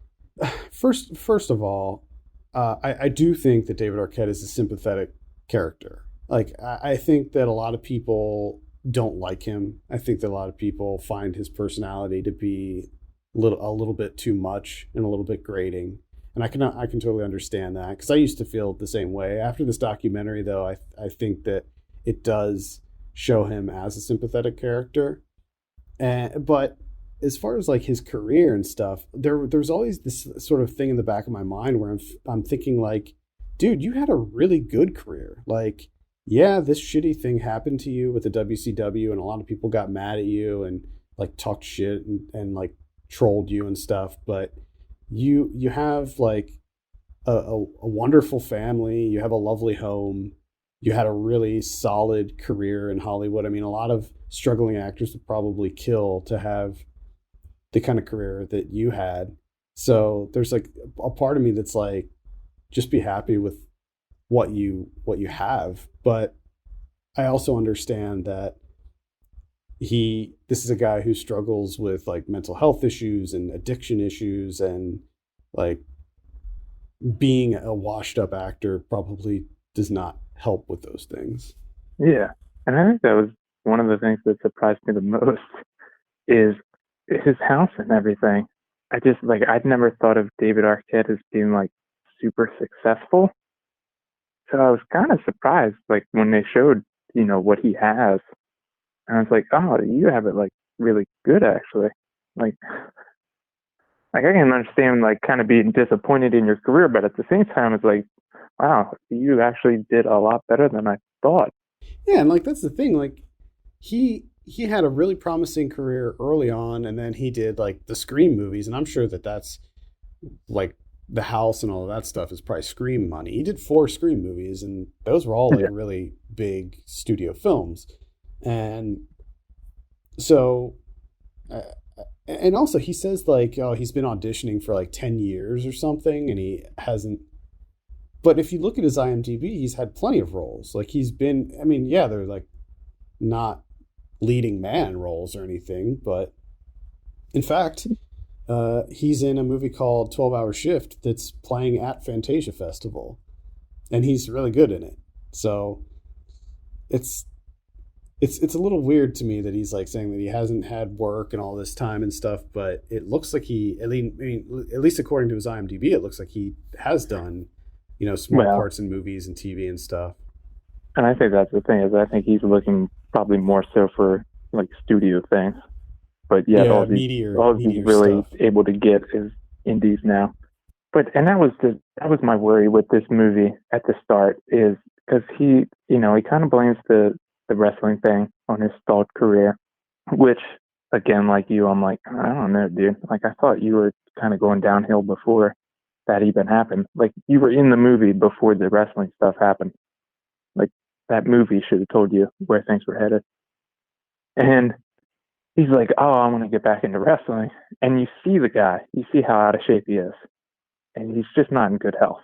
first of all, I do think that David Arquette is a sympathetic character. Like, I think that a lot of people don't like him. I think that a lot of people find his personality to be a little bit too much and a little bit grating. And I can totally understand that, because I used to feel the same way. After this documentary, though, I think that it does show him as a sympathetic character. But as far as like his career and stuff, there's always this sort of thing in the back of my mind where I'm thinking, like, dude, you had a really good career. Like, yeah, this shitty thing happened to you with the WCW, and a lot of people got mad at you and like talked shit and like trolled you and stuff, but you have like a wonderful family, you have a lovely home, you had a really solid career in Hollywood. I mean, a lot of struggling actors would probably kill to have the kind of career that you had. So there's like a part of me that's like, just be happy with what you have. But I also understand that this is a guy who struggles with like mental health issues and addiction issues, and like being a washed up actor probably does not help with those things. Yeah. And I think that was one of the things that surprised me the most is his house and everything. I'd never thought of David Arquette as being like super successful. So I was kind of surprised, like, when they showed, what he has. And I was like, oh, you have it like really good, actually. Like I can understand like kind of being disappointed in your career, but at the same time, it's like, wow, you actually did a lot better than I thought. Yeah, and like that's the thing. Like he had a really promising career early on, and then he did like the Scream movies, and I'm sure that that's like the house and all of that stuff is probably Scream money. He did 4 Scream movies, and those were all like really big studio films. And so, and also he says like, oh, he's been auditioning for like 10 years or something, and he hasn't. But if you look at his IMDb, he's had plenty of roles. Like he's been, I mean, yeah, they're like not leading man roles or anything, but in fact, he's in a movie called 12-Hour Shift that's playing at Fantasia Festival, and he's really good in it. So it's a little weird to me that he's like saying that he hasn't had work and all this time and stuff, but it looks like he at least according to his IMDb, it looks like he has done, small parts in movies and TV and stuff. And I think that's the thing is I think he's looking probably more so for like studio things. But yeah, all he's really stuff. able to get is indies now. And that was my worry with this movie at the start is because he kind of blames the wrestling thing on his stalled career, which again, like you, I'm like, I don't know, dude. Like I thought you were kind of going downhill before that even happened. Like you were in the movie before the wrestling stuff happened. Like that movie should have told you where things were headed. And he's like, oh, I want to get back into wrestling. And you see the guy, you see how out of shape he is. And he's just not in good health.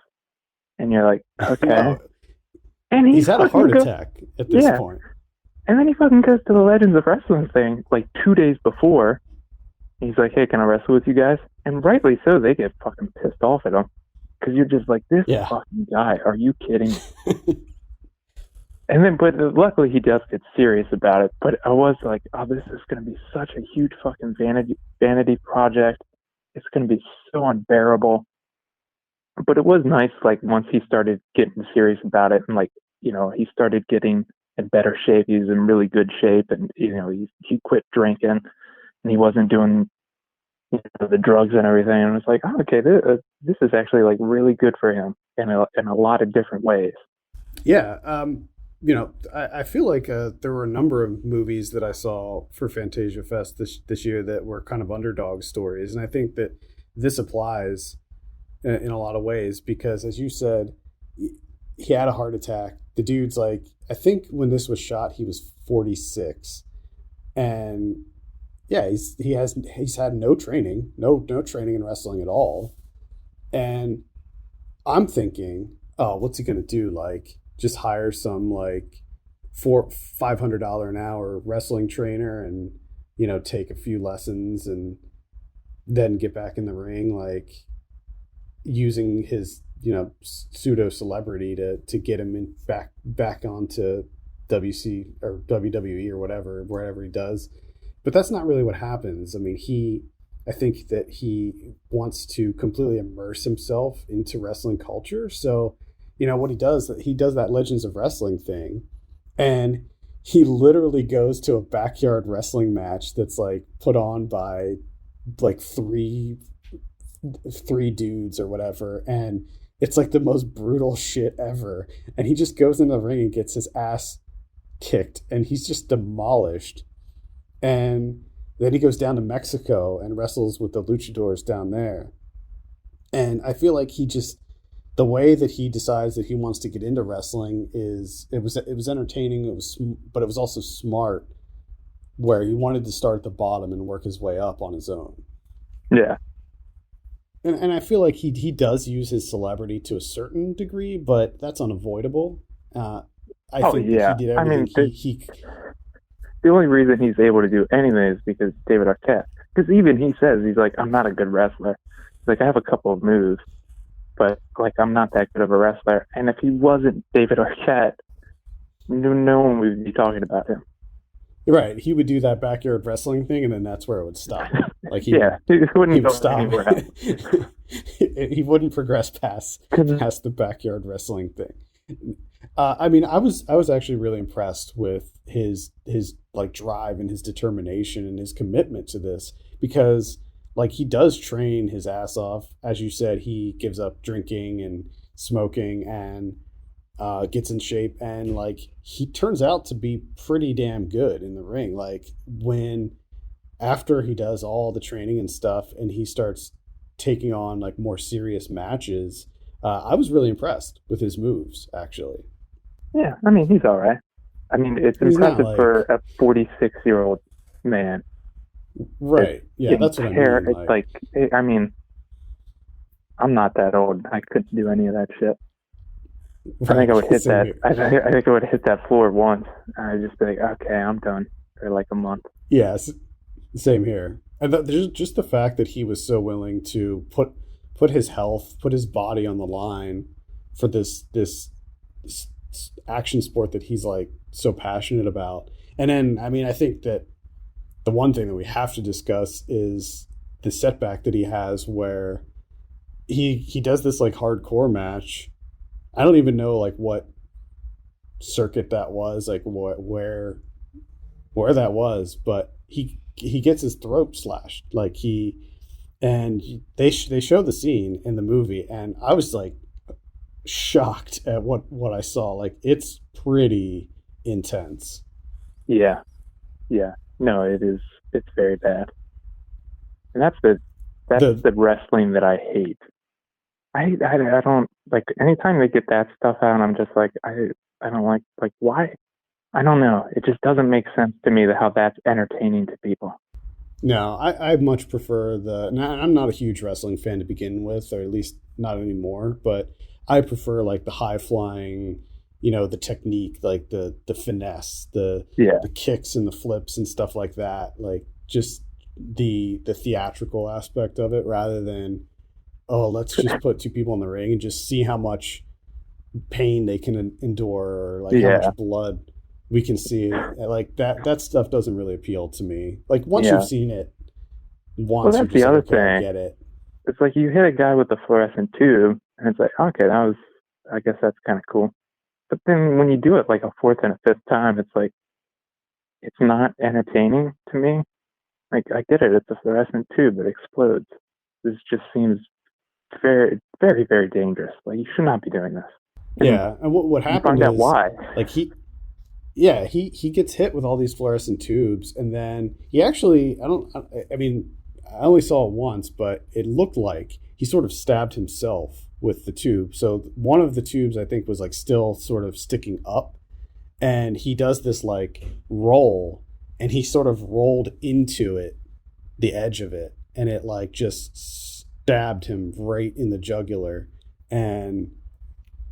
And you're like, okay. No. And he's had a heart attack at this point. And then he fucking goes to the Legends of Wrestling thing like 2 days before. He's like, hey, can I wrestle with you guys? And rightly so, they get fucking pissed off at him. Because you're just like, this fucking guy, are you kidding me? But luckily he does get serious about it. But I was like, oh, this is going to be such a huge fucking vanity project. It's going to be so unbearable. But it was nice, like, once he started getting serious about it and, like, he started getting in better shape. He was in really good shape and, he quit drinking and he wasn't doing the drugs and everything. And it's like, oh, okay, this is actually, like, really good for him in a lot of different ways. Yeah. I feel like there were a number of movies that I saw for Fantasia Fest this year that were kind of underdog stories. And I think that this applies in a lot of ways because, as you said, he had a heart attack. The dude's like, I think when this was shot, he was 46. And yeah, he's had no training in wrestling at all. And I'm thinking, oh, what's he going to do? Like, just hire some like $500 an hour wrestling trainer and, take a few lessons and then get back in the ring, like using his, pseudo celebrity to get him back onto WC or WWE or wherever he does. But that's not really what happens. I mean, I think that he wants to completely immerse himself into wrestling culture. So, what he does that Legends of Wrestling thing, and he literally goes to a backyard wrestling match that's like put on by like three dudes or whatever, and it's like the most brutal shit ever. And he just goes into the ring and gets his ass kicked, and he's just demolished. And then he goes down to Mexico and wrestles with the luchadors down there. And I feel like the way that he decides that he wants to get into wrestling it was entertaining, but it was also smart, where he wanted to start at the bottom and work his way up on his own. Yeah. And I feel like he does use his celebrity to a certain degree, but that's unavoidable. I think he did everything. The only reason he's able to do anything is because David Arquette. Because even he says, he's like, I'm not a good wrestler. He's like, I have a couple of moves, but like I'm not that good of a wrestler. And if he wasn't David Arquette, no one would be talking about him. Right, he would do that backyard wrestling thing, and then that's where it would stop. Like he wouldn't stop. He wouldn't progress past the backyard wrestling thing. I mean, I was actually really impressed with his like drive and his determination and his commitment to this, because like he does train his ass off. As you said, he gives up drinking and smoking and gets in shape, and like he turns out to be pretty damn good in the ring. Like after he does all the training and stuff and he starts taking on like more serious matches, I was really impressed with his moves, actually. Yeah, I mean, he's all right. I mean, it's impressive for a 46-year-old man. Right. Yeah, that's what I mean. It's like, I mean, I'm not that old. I couldn't do any of that shit. Right. I think I would hit that. I think I would hit that floor once. I'd just be like, okay, I'm done for like a month. Yes, same here. And there's just the fact that he was so willing to put his health, put his body on the line for this action sport that he's like so passionate about. And then, I mean, I think that the one thing that we have to discuss is the setback that he has where he does this like hardcore match. I don't even know like what circuit that was, like where that was, but he gets his throat slashed. Like they show the scene in the movie, and I was like shocked at what I saw. Like it's pretty intense. Yeah, yeah. No, it is. It's very bad, and that's the wrestling that I hate. I don't like anytime they get that stuff out. I'm just like I don't like why. I don't know. It just doesn't make sense to me that how that's entertaining to people. No, I much prefer I'm not a huge wrestling fan to begin with, or at least not anymore, but I prefer like the high flying, the technique, like the finesse, the kicks and the flips and stuff like that. Like just the theatrical aspect of it rather than, oh, let's just put two people in the ring and just see how much pain they can endure or like how much blood we can see. Like that stuff doesn't really appeal to me. Like once you've seen it once, well, that's the other thing. I get it. It's like you hit a guy with a fluorescent tube, and it's like, okay, I guess that's kind of cool. But then when you do it like a fourth and a fifth time, it's like, it's not entertaining to me. Like, I get it, it's a fluorescent tube that explodes. This just seems very, very, very dangerous. Like, you should not be doing this. And what happened is, why? Like, he gets hit with all these fluorescent tubes, and then he actually, I only saw it once, but it looked like he sort of stabbed himself with the tube. So one of the tubes, I think, was like still sort of sticking up, and he does this like roll, and he sort of rolled into it, the edge of it, and it like just stabbed him right in the jugular. And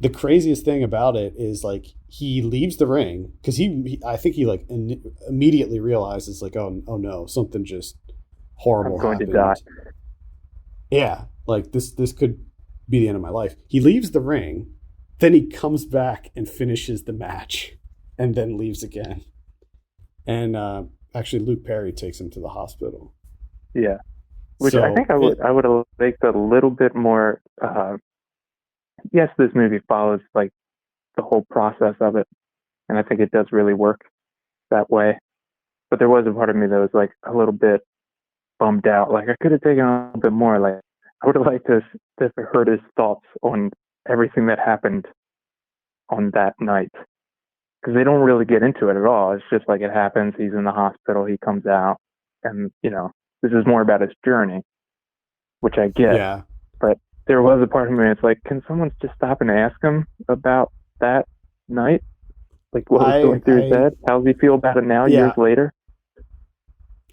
the craziest thing about it is like he leaves the ring because I think he like immediately realizes like, oh no, something just horrible I'm going happened. To die. Yeah, like this could be the end of my life. He leaves the ring, then he comes back and finishes the match, and then leaves again. And actually, Luke Perry takes him to the hospital. Yeah, which I think I would have liked a little bit more. Yes, this movie follows like the whole process of it, and I think it does really work that way. But there was a part of me that was like a little bit bummed out. Like I could have taken a little bit more. Like I would have liked to have heard his thoughts on everything that happened on that night, because they don't really get into it at all. It's just like it happens. He's in the hospital. He comes out, and this is more about his journey, which I get. Yeah. But there was a part of me that's like, can someone just stop and ask him about that night? Like what was going through his head? How does he feel about it now, years later?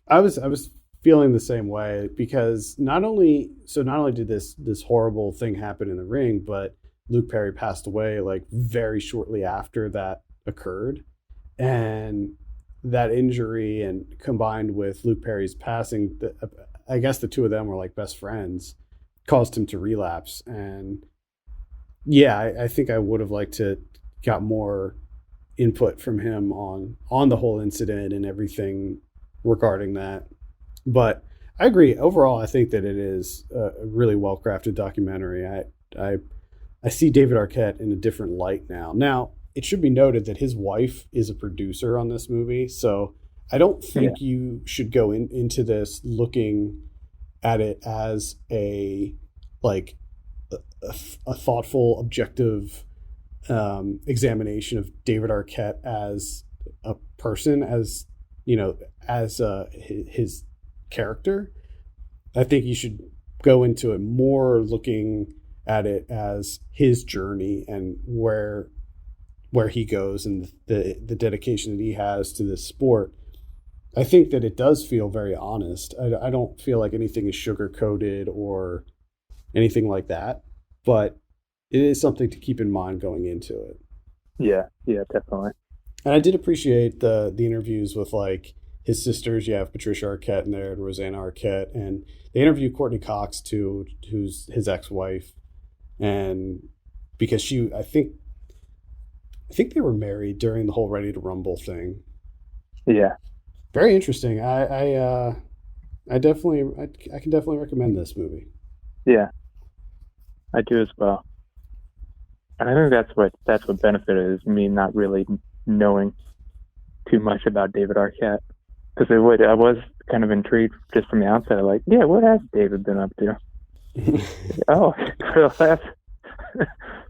I was feeling the same way, because not only did this horrible thing happen in the ring, but Luke Perry passed away like very shortly after that occurred. And that injury, and combined with Luke Perry's passing, I guess the two of them were like best friends, caused him to relapse. And I think I would have liked to got more input from him on the whole incident and everything regarding that. But I agree. Overall, I think that it is a really well-crafted documentary. I see David Arquette in a different light now. Now, it should be noted that his wife is a producer on this movie, so I don't think you should go into this looking at it as a thoughtful, objective examination of David Arquette as a person, as his character. I think you should go into it more looking at it as his journey and where he goes and the dedication that he has to this sport. I think that it does feel very honest. I don't feel like anything is sugar coated or anything like that, but it is something to keep in mind going into it. Yeah, definitely. And I did appreciate the interviews with like his sisters. You have Patricia Arquette in there and Rosanna Arquette, and they interviewed Courtney Cox too, who's his ex-wife. And because I think I think they were married during the whole Ready to Rumble thing. Yeah, Very interesting. I can definitely recommend this movie. yeah, I do as well. And I think that's what benefited is me not really knowing too much about David Arquette. Because I was kind of intrigued just from the outset, like, yeah, what has David been up to? Oh, for the last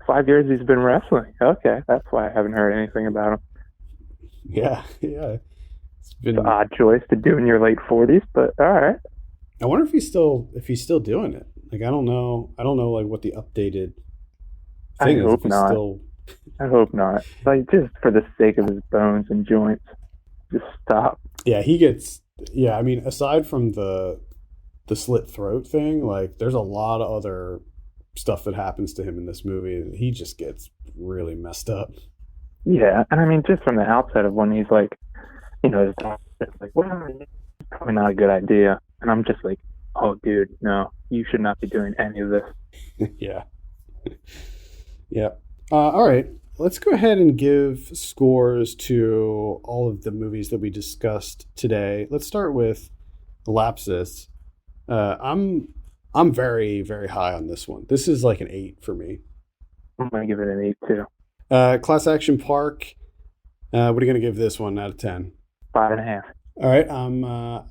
5 years he's been wrestling. Okay, that's why I haven't heard anything about him. Yeah, yeah. It's It's an been. odd choice to do in your late 40s, but all right. I wonder if he's still doing it. Like I don't know. I don't know like what the updated I thing is. If hope he's not. still. I hope not. Like, just for the sake of his bones and joints, just stop. Yeah, he gets. Yeah, I mean, aside from the slit throat thing, like there's a lot of other stuff that happens to him in this movie. He just gets really messed up. Yeah, and I mean, just from the outset of when he's like, his doctor's like, well, it's probably not a good idea. And I'm just like, oh, dude, no, you should not be doing any of this. Yeah. Yeah. All right. Let's go ahead and give scores to all of the movies that we discussed today. Let's start with Lapsis. I'm very very high on this one. This is like an 8 for me. I'm going to give it an 8 too. Class Action Park. What are you gonna give this one out of 10? 5.5. All right, I'm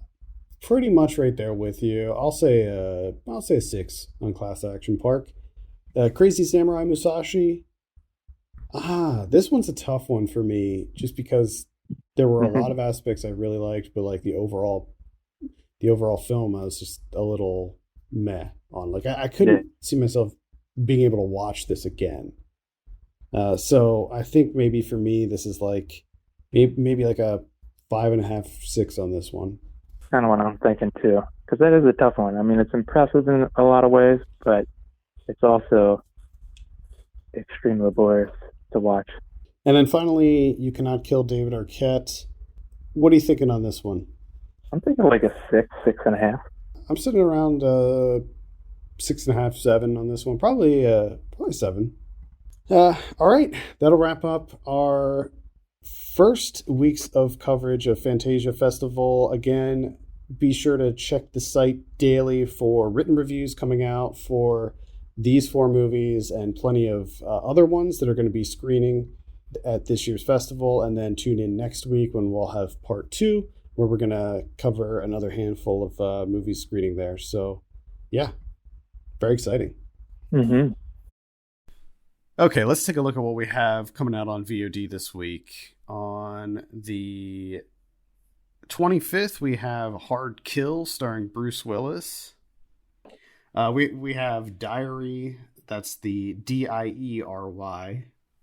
pretty much right there with you. I'll say a 6 on Class Action Park. Crazy Samurai Musashi. This one's a tough one for me, just because there were a lot of aspects I really liked, but like the overall film, I was just a little meh on. Like I couldn't see myself being able to watch this again. So I think maybe for me, this is like maybe like a 5.5, 6 on this one. Kind of what I'm thinking too, because that is a tough one. I mean, it's impressive in a lot of ways, but it's also extremely laborious to watch. And then finally, You Cannot Kill David Arquette. What are you thinking on this one? I'm thinking like a 6, 6.5. I'm sitting around 6.5, 7 on this one. Probably 7. All right, that'll wrap up our first weeks of coverage of Fantasia Festival. Again, be sure to check the site daily for written reviews coming out for these 4 movies and plenty of other ones that are going to be screening at this year's festival. And then tune in next week when we'll have part 2, where we're going to cover another handful of movies screening there. So, yeah, very exciting. Mm-hmm. Okay, let's take a look at what we have coming out on VOD this week. On the 25th, we have Hard Kill starring Bruce Willis. We have Diary. That's the Diery,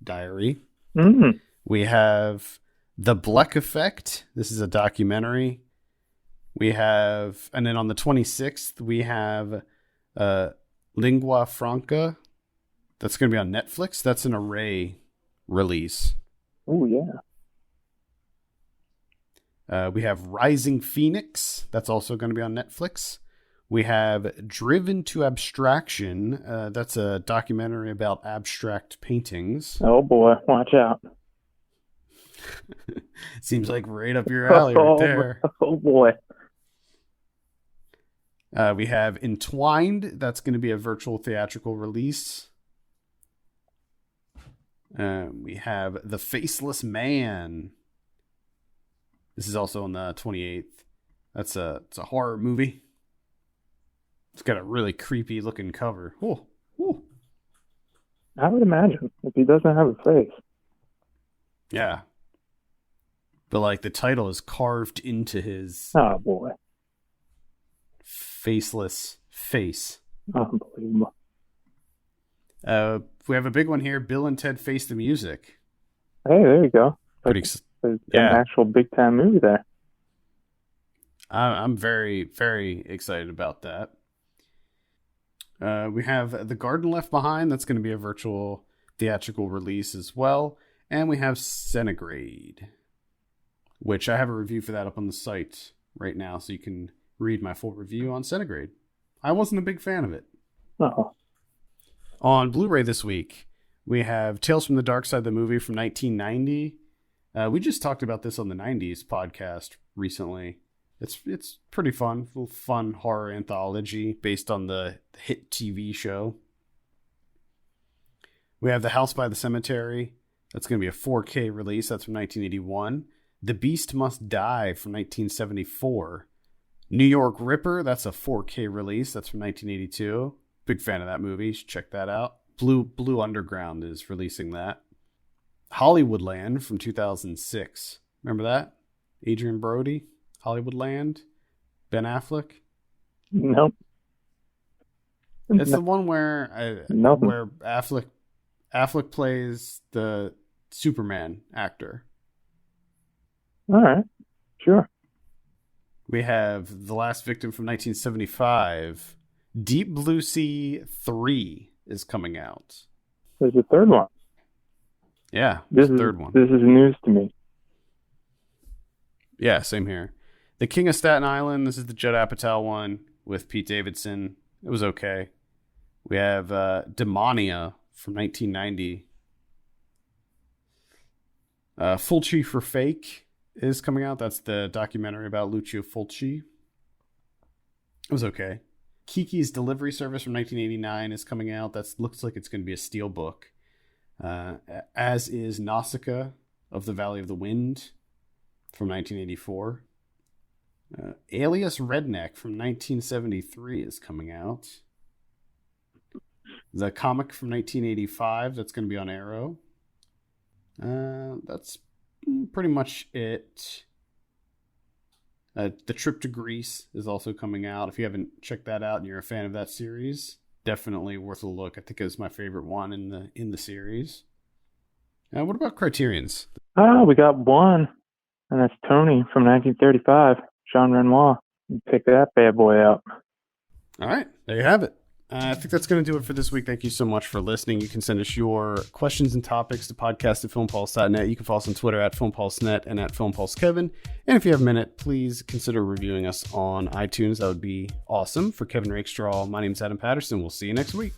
Diary. Mm-hmm. We have The Bleck Effect. This is a documentary. And then on the 26th, we have Lingua Franca. That's going to be on Netflix. That's an Array release. Oh, yeah. We have Rising Phoenix. That's also going to be on Netflix. We have Driven to Abstraction. That's a documentary about abstract paintings. Oh, boy. Watch out. Seems like right up your alley right there. Oh, boy. We have Entwined. That's going to be a virtual theatrical release. We have The Faceless Man. This is also on the 28th. It's a horror movie. It's got a really creepy looking cover. Ooh, ooh. I would imagine if he doesn't have a face. Yeah. But like the title is carved into his Oh, boy. faceless face. Unbelievable. We have a big one here. Bill and Ted Face the Music. Hey, there you go. There's an actual big time movie there. I'm very, very excited about that. We have The Garden Left Behind. That's going to be a virtual theatrical release as well. And we have Centigrade, which I have a review for that up on the site right now, so you can read my full review on Centigrade. I wasn't a big fan of it. Oh. On Blu-ray this week, We have Tales from the Dark Side, the movie from 1990. We just talked about this on the 90s podcast recently. It's pretty fun. A little fun horror anthology based on the hit TV show. We have The House by the Cemetery. That's going to be a 4K release. That's from 1981. The Beast Must Die from 1974. New York Ripper. That's a 4K release. That's from 1982. Big fan of that movie. You should check that out. Blue Underground is releasing that. Hollywoodland from 2006. Remember that? Adrian Brody. Hollywoodland. Ben Affleck. Nope. It's the one where where Affleck plays the Superman actor. All right. Sure. We have The Last Victim from 1975. Deep Blue Sea 3 is coming out. There's a third one. Yeah, there's a third one. This is news to me. Yeah, same here. The King of Staten Island. This is the Judd Apatow one with Pete Davidson. It was okay. We have Demonia from 1990. Fulci for Fake is coming out. That's the documentary about Lucio Fulci. It was okay. Kiki's Delivery Service from 1989 is coming out. That looks like it's going to be a steel book. As is Nausicaa of the Valley of the Wind from 1984. Alias Redneck from 1973 is coming out. The comic from 1985, that's going to be on Arrow. That's pretty much it. The Trip to Greece is also coming out. If you haven't checked that out and you're a fan of that series, definitely worth a look. I think it was my favorite one in the series. What about Criterion's? We got one, and that's Tony from 1935, Jean Renoir. Pick that bad boy out. All right, there you have it. I think that's going to do it for this week. Thank you so much for listening. You can send us your questions and topics to podcast@filmpulse.net. You can follow us on Twitter @filmpulsenet and @filmpulsekevin. And if you have a minute, please consider reviewing us on iTunes. That would be awesome. For Kevin Rakestraw, my name is Adam Patterson. We'll see you next week.